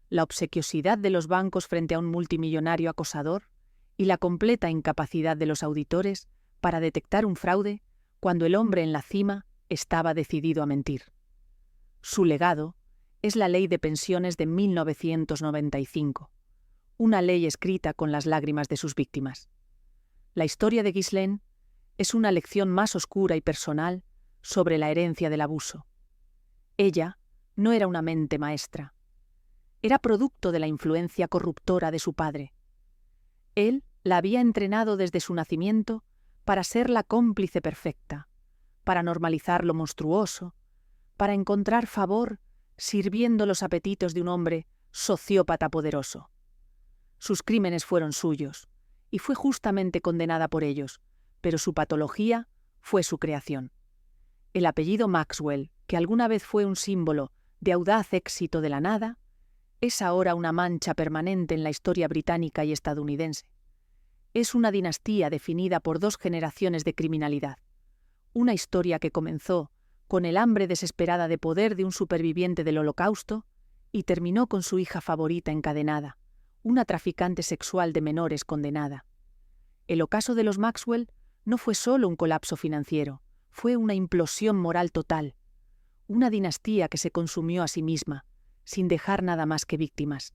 la obsequiosidad de los bancos frente a un multimillonario acosador y la completa incapacidad de los auditores para detectar un fraude cuando el hombre en la cima estaba decidido a mentir. Su legado es la Ley de Pensiones de 1995, una ley escrita con las lágrimas de sus víctimas. La historia de Ghislaine es una lección más oscura y personal sobre la herencia del abuso. Ella no era una mente maestra. Era producto de la influencia corruptora de su padre. Él la había entrenado desde su nacimiento para ser la cómplice perfecta, para normalizar lo monstruoso, para encontrar favor sirviendo los apetitos de un hombre sociópata poderoso. Sus crímenes fueron suyos, y fue justamente condenada por ellos, pero su patología fue su creación. El apellido Maxwell, que alguna vez fue un símbolo de audaz éxito de la nada, es ahora una mancha permanente en la historia británica y estadounidense. Es una dinastía definida por 2 generaciones de criminalidad. Una historia que comenzó con el hambre desesperada de poder de un superviviente del Holocausto y terminó con su hija favorita encadenada, una traficante sexual de menores condenada. El ocaso de los Maxwell no fue solo un colapso financiero, fue una implosión moral total. Una dinastía que se consumió a sí misma, sin dejar nada más que víctimas.